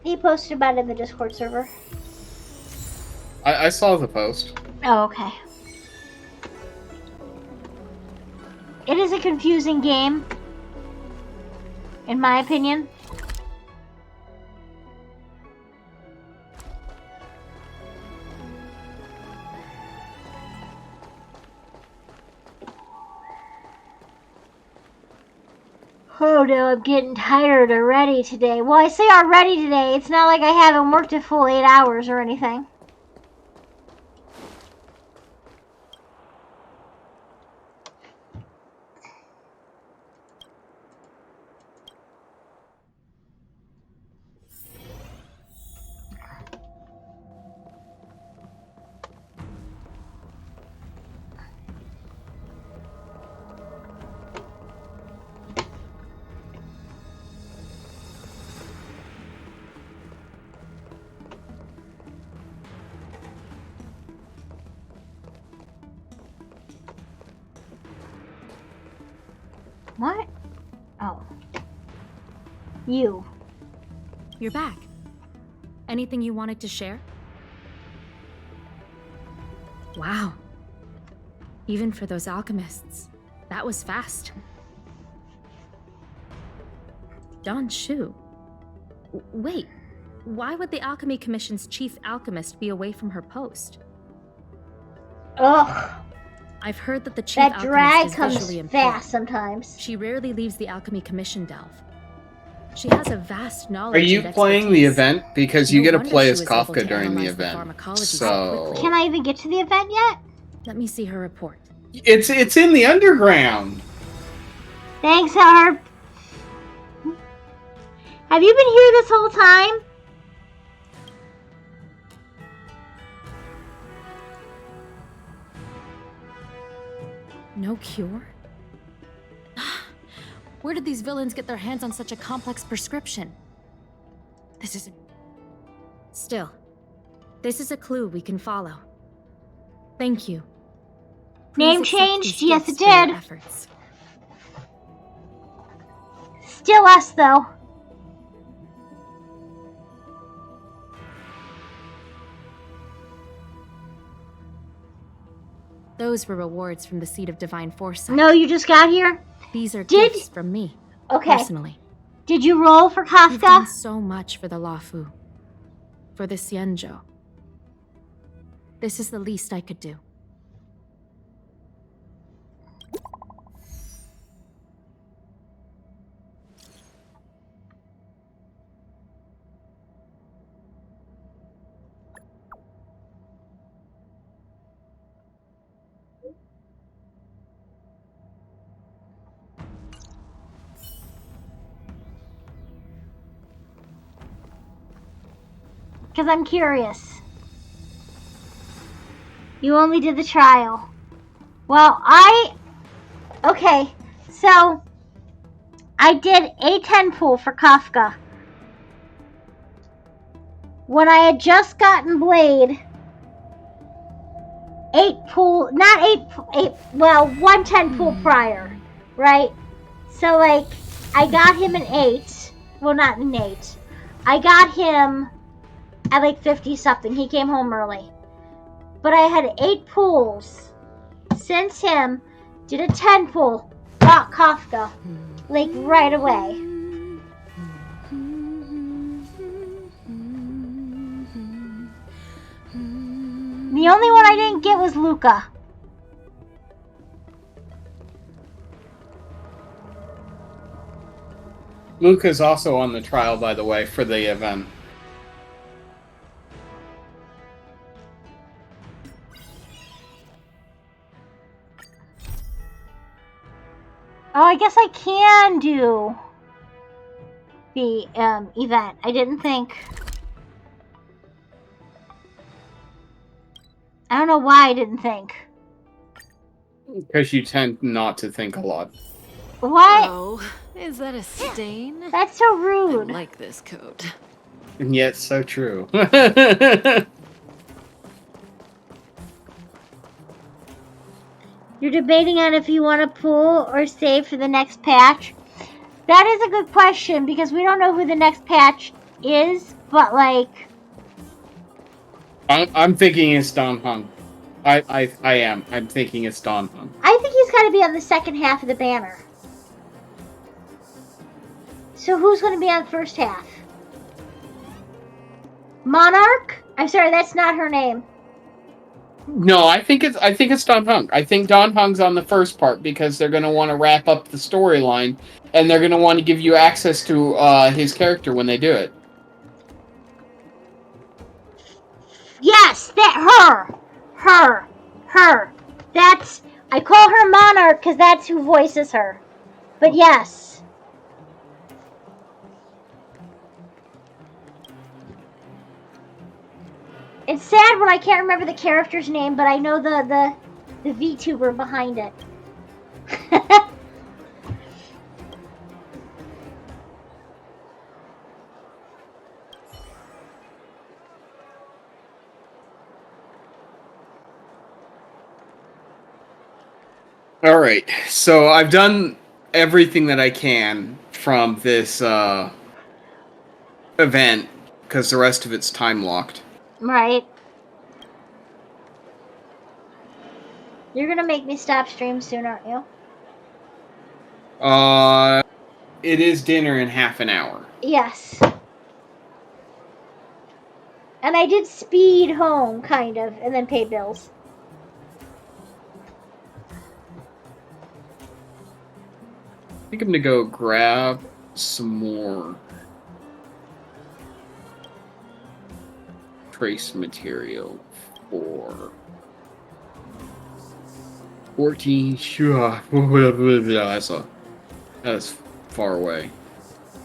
He posted about it in the Discord server. I saw the post. Oh, okay. It is a confusing game, in my opinion. Oh no, I'm getting tired already today. Well, I say already today. It's not like I haven't worked a full 8 hours or anything. What? Oh. You. You're back. Anything you wanted to share? Wow. Even for those alchemists, that was fast. Don Shu. Wait, why would the Alchemy Commission's chief alchemist be away from her post? Ugh. I've heard that the chief That alchemist drag is comes visually impaired. fast sometimes. She rarely leaves the Alchemy Commission delve. She has a vast knowledge. Are you and playing the expertise. event? Because you No get to wonder play she as was able Kafka to during the analyze the event. pharmacology So quickly. Can I even get to the event yet? Let me see her report. It's in the underground. Thanks, Harp. Have you been here this whole time? No cure? Where did these villains get their hands on such a complex prescription? This isn't... Still, this is a clue we can follow. Thank you. Please Name accept changed? these Yes, gifts it for your did. efforts. Still us, though. Those were rewards from the Seed of Divine Foresight. No, you just got here? These are Did- gifts from me, Okay. personally. Did you roll for You've done Kafka? so much for the Lafu. For the Xianzhou. This is the least I could do. Because I'm curious. You only did the trial. Well, okay, so I did a 10 pool for Kafka. When I had just gotten Blade, 1 10 pool prior, right? So, like, I got him an 8. Well, not an 8. I got him at like 50 something. He came home early. But I had 8 pools since him, did a 10 pool, got Kafka, like right away. The only one I didn't get was Luca. Luca's also on the trial, by the way, for the event. Oh, I guess I can do the event. I didn't think. I don't know why I didn't think. Because you tend not to think a lot. What? Oh, is that a stain? That's so I rude. like this coat. And yet, so true. You're debating on if you want to pull or save for the next patch. That is a good question because we don't know who the next patch is, but like... I'm thinking it's Don Hung. I am. I'm thinking it's Don Hung. I think he's got to be on the second half of the banner. So who's going to be on the first half? Monarch? I'm sorry, that's not her name. No, I think it's Don Hung. I think Don Hung's on the first part because they're going to want to wrap up the storyline, and they're going to want to give you access to his character when they do it. Yes, her. That's, I call her Monarch because that's who voices her. But yes. It's sad when I can't remember the character's name, but I know the VTuber behind it. All right, so I've done everything that I can from this event because the rest of it's time locked. Right. You're gonna make me stop stream soon, aren't you? It is dinner in half an hour. Yes. And I did speed home, kind of, and then pay bills. I think I'm gonna go grab some more trace material for 14. Sure. That's far away.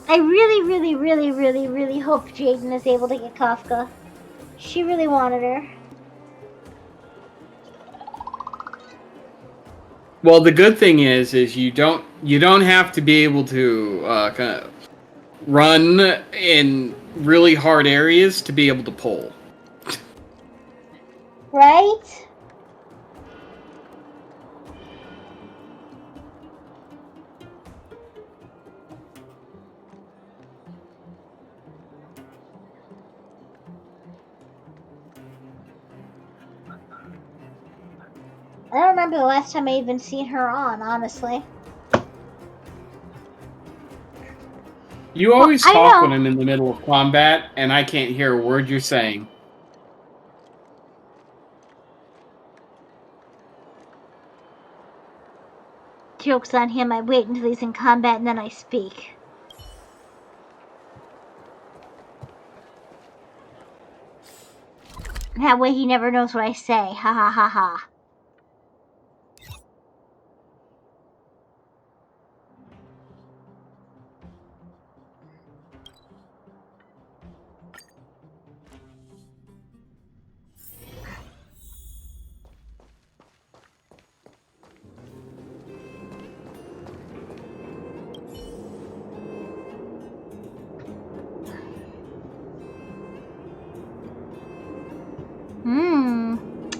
I really hope Jaden is able to get Kafka. She really wanted her. Well, the good thing is you don't have to be able to kind of run in really hard areas to be able to pull. Right? I don't remember the last time I even seen her on, honestly. You always Well, talk when I'm in the middle of combat, and I can't hear a word you're saying. Joke's on him. I wait until he's in combat and then I speak. That way he never knows what I say. Ha ha ha ha.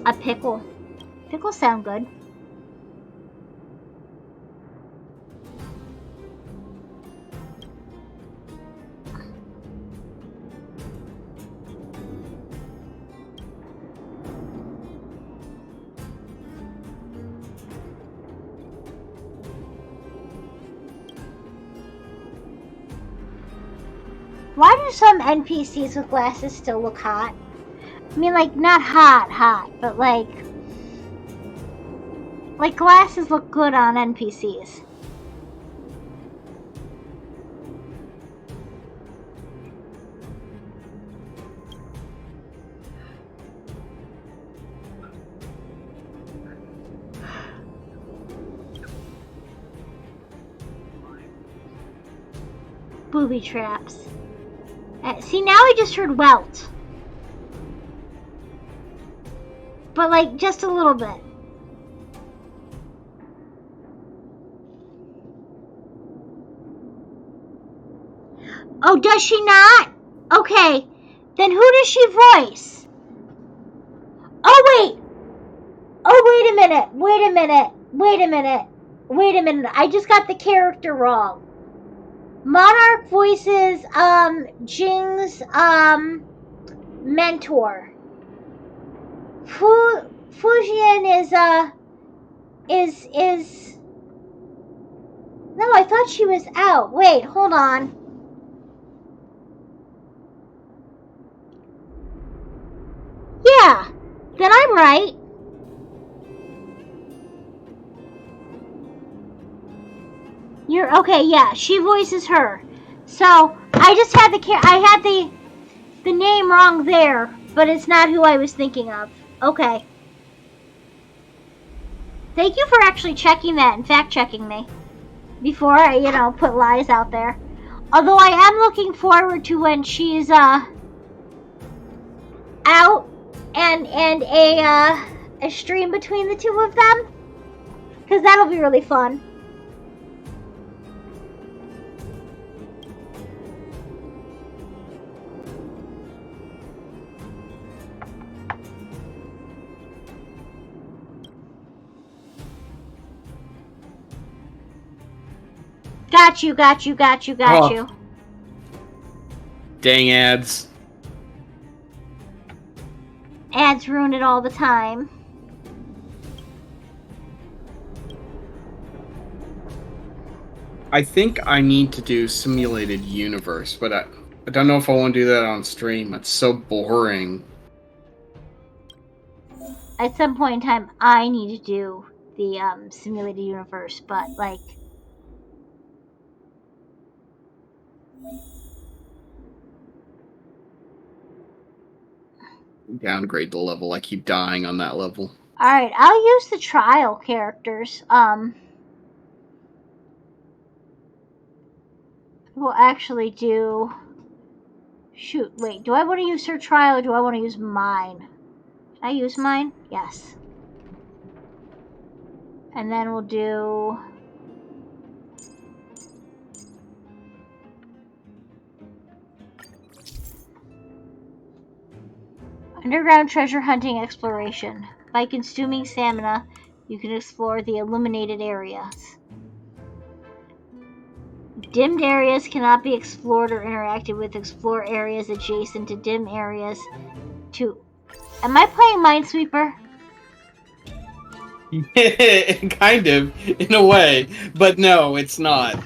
A pickle. Pickles sound good. Why do some NPCs with glasses still look hot? I mean, like, not hot, but like glasses look good on NPCs. Booby traps. See, now I just heard welt. But like, just a little bit. Oh, does she not? Okay. Then who does she voice? Oh, wait. Oh, wait a minute. I just got the character wrong. Monarch voices, Jing's, mentor. Fujian is... No, I thought she was out. Wait, hold on. Yeah, then I'm right. You're okay. Yeah, she voices her. So I just had the name wrong there, but it's not who I was thinking of. Okay. Thank you for actually checking that and fact checking me before I put lies out there. Although I am looking forward to when she's out and a stream between the two of them, because that'll be really fun. Got you. Dang ads. Ads ruin it all the time. I think I need to do simulated universe, but I don't know if I want to do that on stream. It's so boring. At some point in time, I need to do the simulated universe, but like... Downgrade the level. I keep dying on that level. Alright, I'll use the trial characters. We'll actually do... Shoot, wait, do I want to use her trial or do I want to use mine? Should I use mine? Yes. And then we'll do... Underground treasure hunting exploration. By consuming stamina, you can explore the illuminated areas. Dimmed areas cannot be explored or interacted with. Explore areas adjacent to dim areas to... Am I playing Minesweeper? Kind of, in a way. But no, it's not.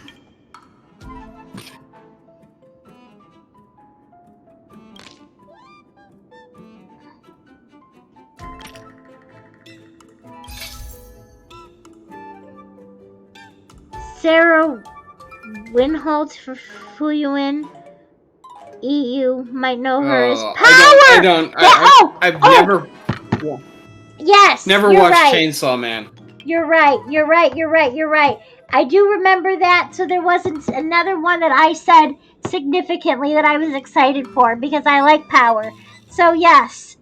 Sarah Winholt for Fuyuin. EU might know her as Power! I've never... Yes! Never you're watched right. Chainsaw Man. You're right. I do remember that, so there wasn't another one that I said significantly that I was excited for, because I like Power. So yes.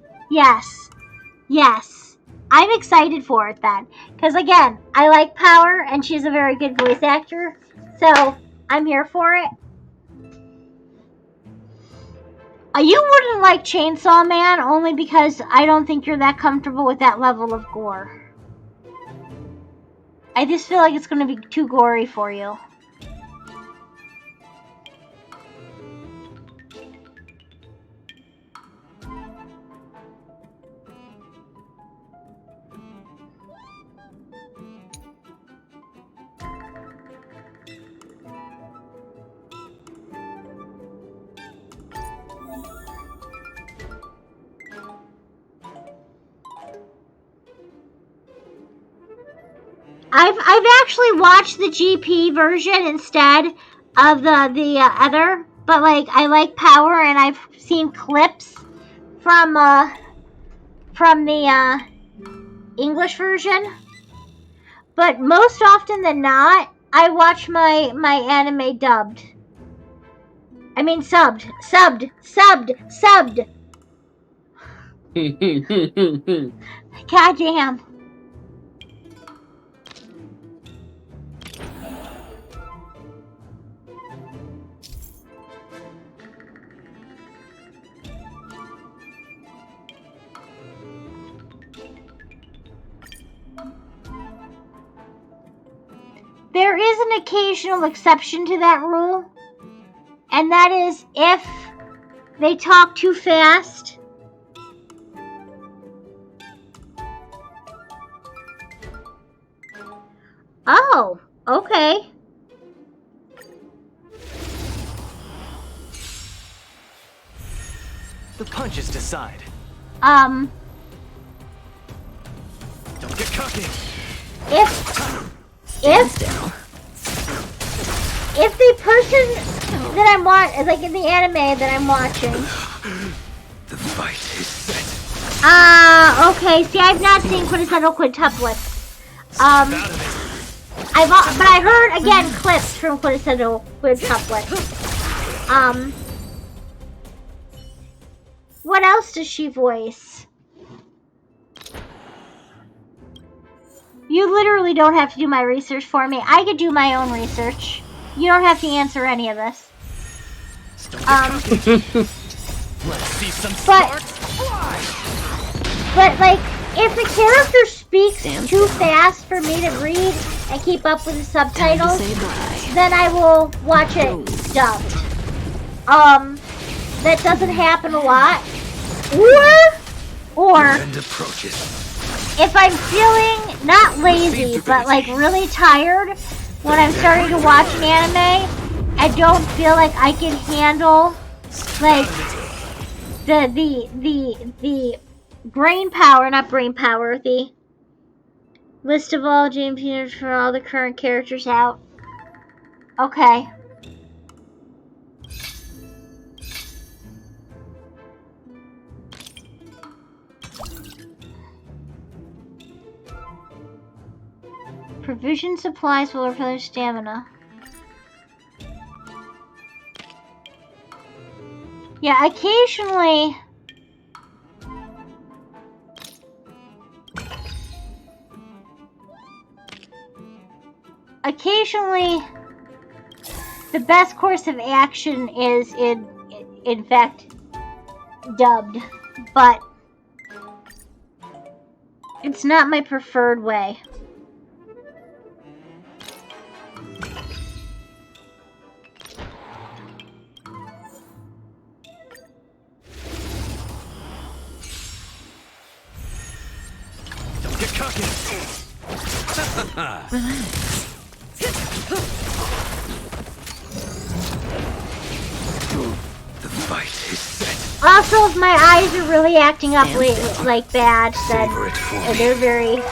I'm excited for it then. Because again, I like Power, and she's a very good voice actor. So, I'm here for it. You wouldn't like Chainsaw Man, only because I don't think you're that comfortable with that level of gore. I just feel like it's going to be too gory for you. I've actually watched the GP version instead of the other, but like I like Power, and I've seen clips from the English version. But most often than not, I watch my anime dubbed. I mean subbed. Goddamn. There is an occasional exception to that rule, and that is if they talk too fast. Oh, okay. The punches decide. Don't get cocky. If the person that I'm watching, like in the anime that I'm watching. The fight is set. Okay. See, I've not seen quintessential quintuplets. But I heard again clips from quintessential quintuplets. What else does she voice? You literally don't have to do my research for me. I could do my own research. You don't have to answer any of this. Let's see some sparks fly. But like, if the character speaks too fast for me to read and keep up with the subtitles, then I will watch it dubbed. That doesn't happen a lot. Or if I'm feeling not lazy, but like really tired when I'm starting to watch an anime, I don't feel like I can handle like the brain power, not brain power, the list of all GMPs for all the current characters out. Okay. Provision supplies will replenish stamina. Yeah, occasionally... Occasionally, the best course of action is, in fact, dubbed. But it's not my preferred way. Don't get cocky. The fight is set. Also, if my eyes are really acting up like bad, then Savor it for me. they're very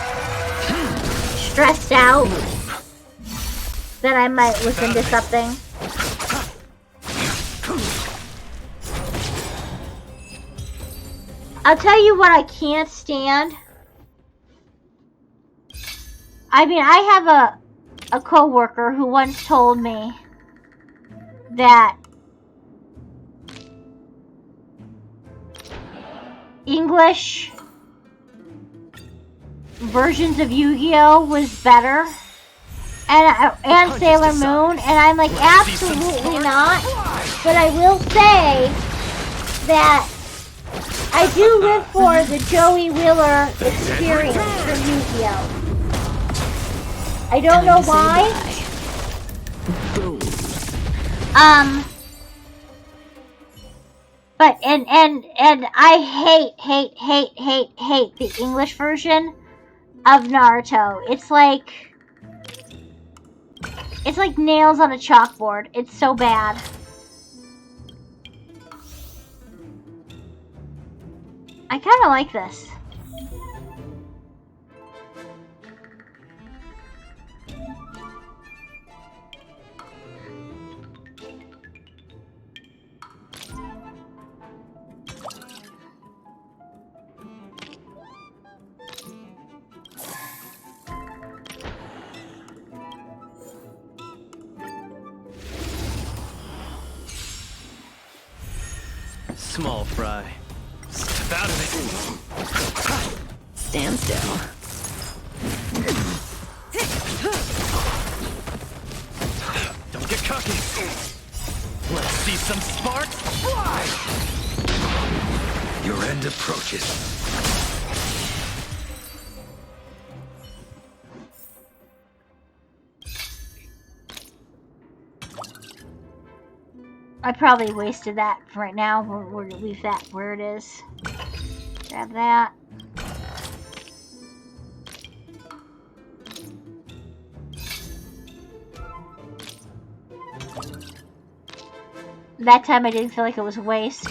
stressed out, then I might listen to something. I'll tell you what I can't stand. I mean, I have a coworker who once told me that English versions of Yu-Gi-Oh! Was better, and Sailor Moon, and I'm like, absolutely not. But I will say that I do live for the Joey Wheeler experience from Yu-Gi-Oh! I don't know why. But and I hate the English version of Naruto. It's like nails on a chalkboard. It's so bad. I kind of like this. Small fry. Step out of it. Stand still. Don't get cocky. Let's see some sparks fly. Your end approaches. I probably wasted that for right now. We're gonna leave that where it is. Grab that. That time I didn't feel like it was a waste.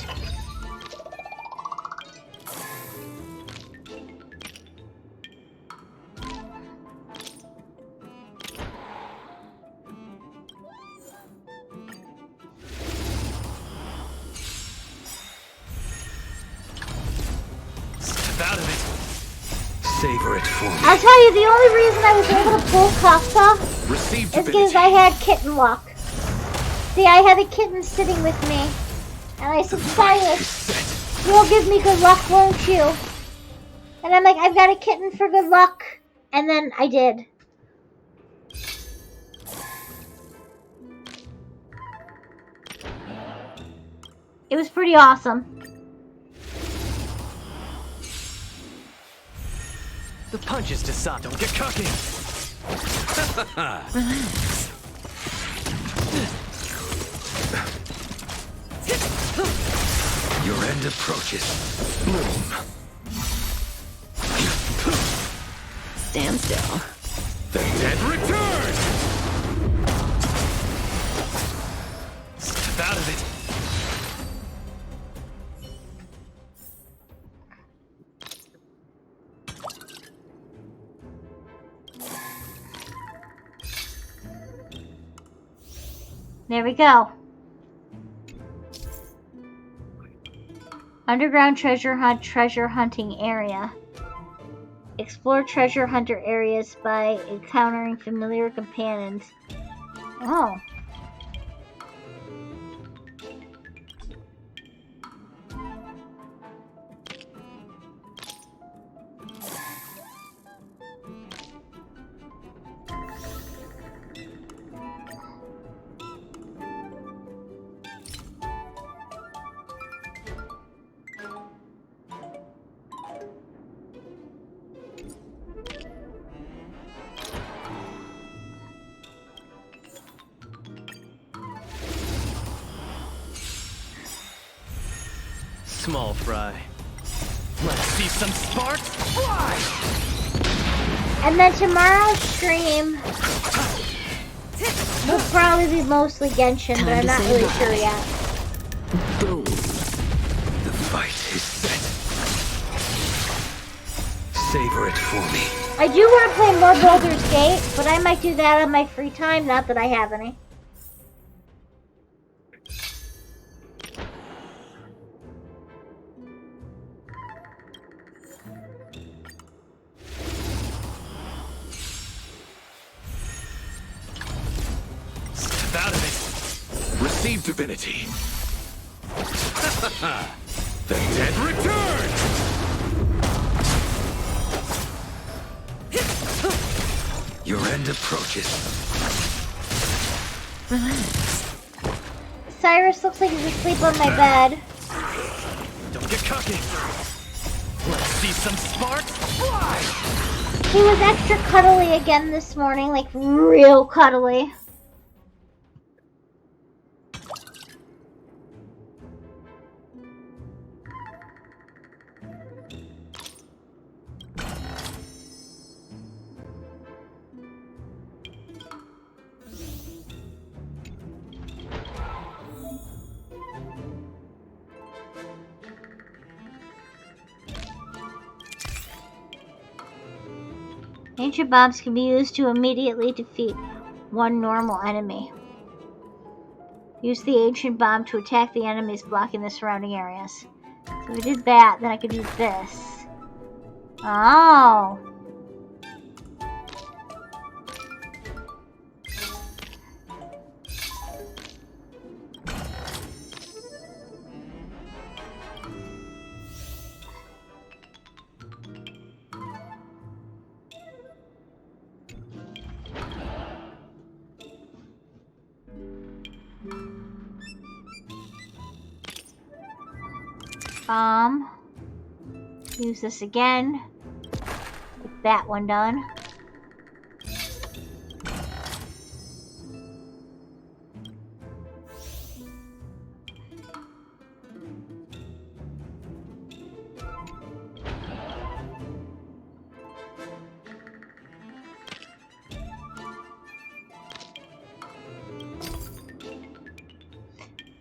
Savor it for me. I'll tell you, the only reason I was able to pull Kafka Received is because I had kitten luck. See, I had a kitten sitting with me, and I said, Silas, you'll give me good luck, won't you? And I'm like, I've got a kitten for good luck. And then I did. It was pretty awesome. The punches decide. Don't get cocky. Relax. Your end approaches. Boom. Stand still. The dead return. Step out of it. There we go. Underground treasure hunting area. Explore treasure hunter areas by encountering familiar companions. Oh. Small fry. Let's see some sparks fly! And then tomorrow's stream will probably be mostly Genshin, but I'm not really sure yet. Boom. The fight is set. Savor it for me. I do want to play more Baldur's Gate, but I might do that on my free time, not that I have any. Step out of it. Receive divinity. The dead return! Your end approaches. Cyrus looks like he's asleep on my bed. Don't get cocky. Let's see some sparks fly! He was extra cuddly again this morning, like real cuddly. Ancient bombs can be used to immediately defeat one normal enemy. Use the ancient bomb to attack the enemies blocking the surrounding areas. So if I did that, then I could do this. Oh. Use this again. Get that one done.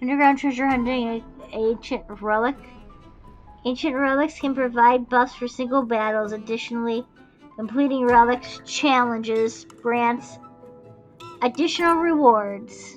Underground treasure hunting an ancient relic. Ancient relics can provide buffs for single battles. Additionally, completing relics challenges grants additional rewards.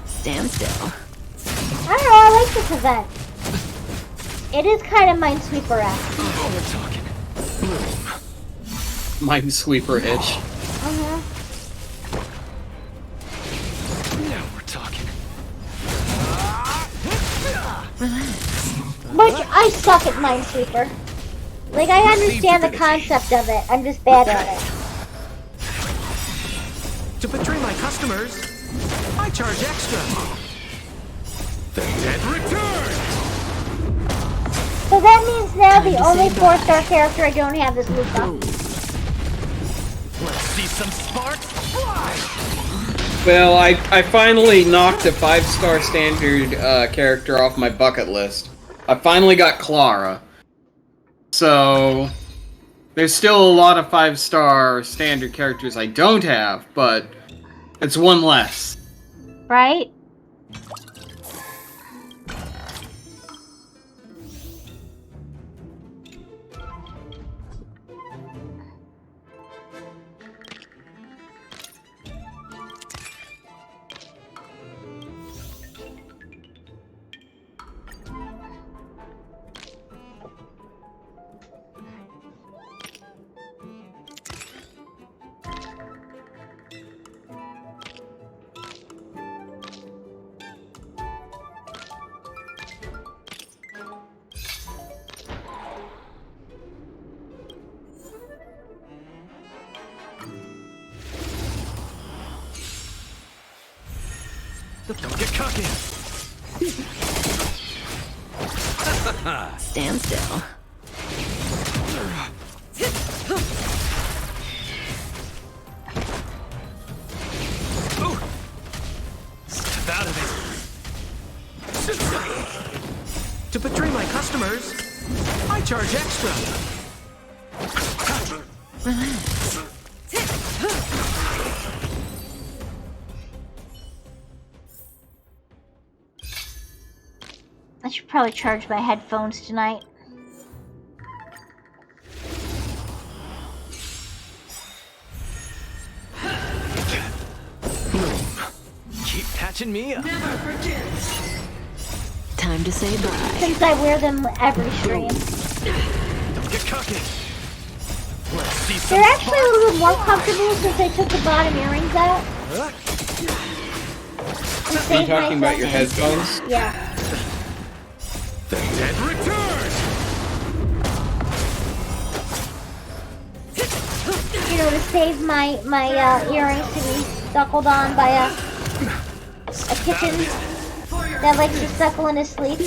Stand still. I don't know, I like this event. It is kind of Minesweeper-esque. Oh, we're talking. Minesweeper itch. Now we're talking. Which I suck at Minesweeper. Like, I understand the concept of it, I'm just bad at it. To betray my customers, I charge extra. The dead return! So that means now the only 4-star character I don't have is Luca. Let's see some sparks fly! Well, I finally knocked a 5-star standard character off my bucket list. I finally got Clara. So, there's still a lot of 5-star standard characters I don't have, but it's one less. Right? Don't get cocky. Stand still. Step out of it. To betray my customers, I charge extra. I should probably charge my headphones tonight. Keep patching me up. Time to say bye. Since I wear them every stream. Don't get cocky. Let's see some They're actually a little bit more comfortable since I took the bottom earrings out. Are you talking about your headphones? Yeah. The dead return. You know, to save my earrings to be suckled on by a kitten that likes to suckle in his sleep.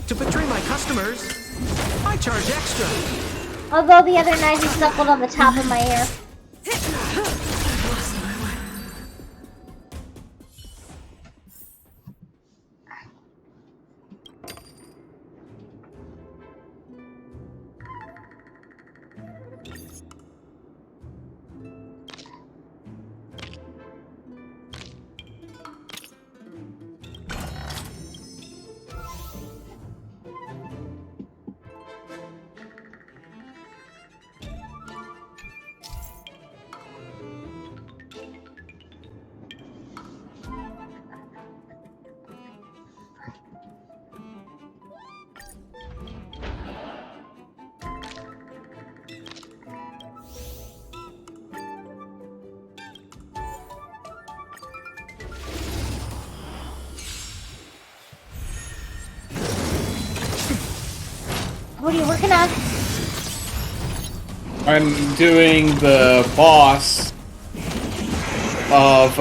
To betray my customers, I charge extra. Although the other night he suckled on the top of my ear. What are you working on? I'm doing the boss of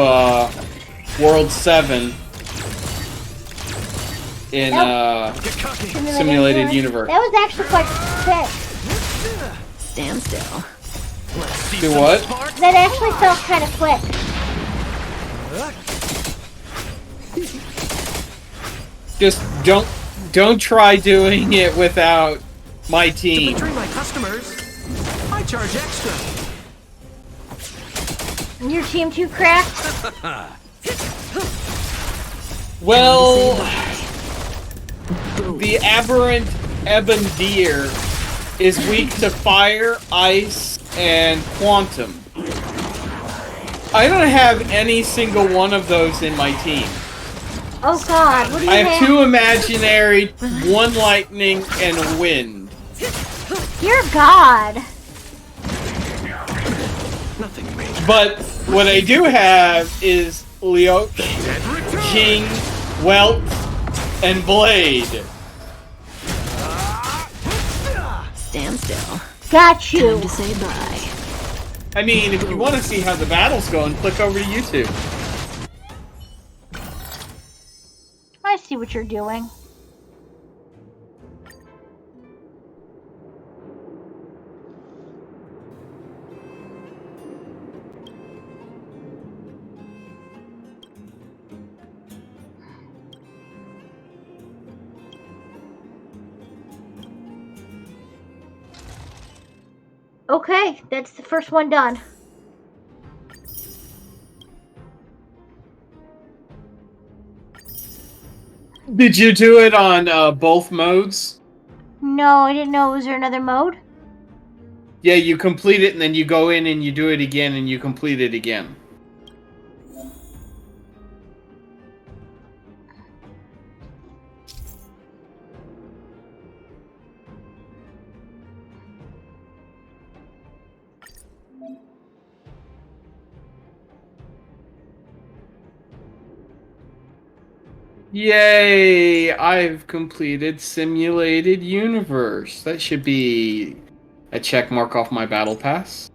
World 7 in Simulated Universe. That was actually quite quick. Stand still. Do what? That actually felt kind of quick. Just don't try doing it without my To team. betray my customers, I charge extra. Your team too cracked? Well, the aberrant ebon deer is weak to fire, ice, and quantum. I don't have any single one of those in my team. Oh god, what do you I have 2 imaginary, 1 lightning, and wind. You're god. Nothing major. But what I do have is Leok, Dead return. King, Welt, and Blade. Stand still. Got you. Time to say bye. I mean, if you want to see how the battle's going, click over to YouTube. I see what you're doing. Okay, that's the first one done. Did you do it on both modes? No, I didn't know. Was there another mode? Yeah, you complete it and then you go in and you do it again and you complete it again. Yay! I've completed Simulated Universe. That should be a check mark off my battle pass.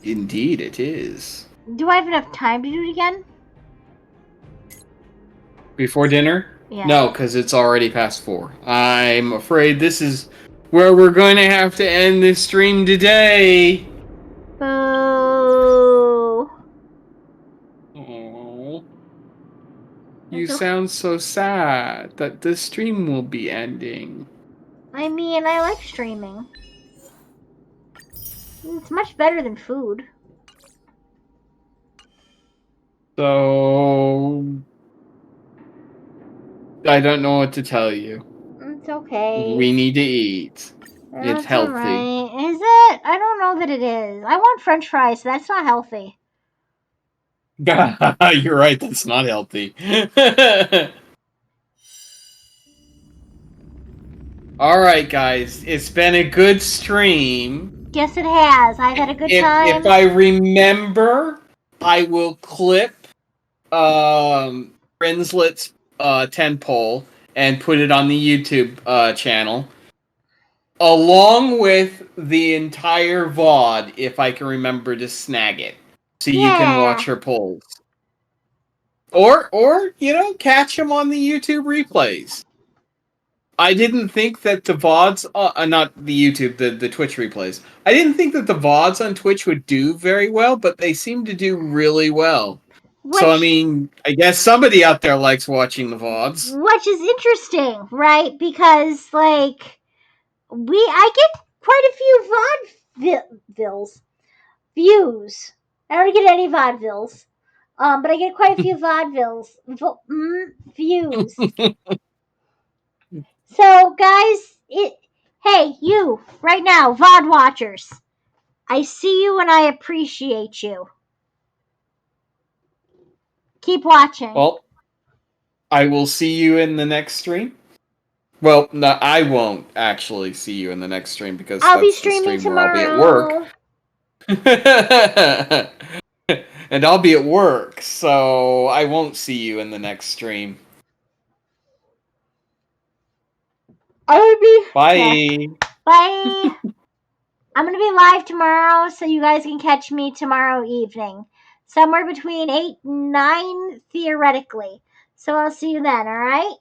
Indeed, it is. Do I have enough time to do it again? Before dinner? Yeah. No, because it's already past 4. I'm afraid this is where we're going to have to end this stream today. Boo. Aww. You That's sound so sad that this stream will be ending. I mean, I like streaming. It's much better than food. So I don't know what to tell you. It's okay. We need to eat. That's It's healthy. Alright. Is it? I don't know that it is. I want french fries, so that's not healthy. You're right, that's not healthy. Alright, guys. It's been a good stream. Yes, it has. I've had a good time. If I remember, I will clip Friendslet's 10 poll and put it on the YouTube channel. Along with the entire VoD, if I can remember to snag it. So you can watch her polls. Or, catch them on the YouTube replays. I didn't think that the VODs, not the YouTube, the Twitch replays. I didn't think that the VODs on Twitch would do very well, but they seem to do really well. So, I mean, I guess somebody out there likes watching the VODs. Which is interesting, right? Because, like, I get quite a few views. I don't get any vaudevilles. But I get quite a few views. So, guys, hey, you, right now, VOD watchers, I see you and I appreciate you. Keep watching. Well, I will see you in the next stream. Well, no, I won't actually see you in the next stream because I'll be that's streaming the stream tomorrow. where I'll be at work. And I'll be at work, so I won't see you in the next stream. Bye. Bye. I'm going to be live tomorrow, so you guys can catch me tomorrow evening. Somewhere between 8 and 9, theoretically. So I'll see you then, alright?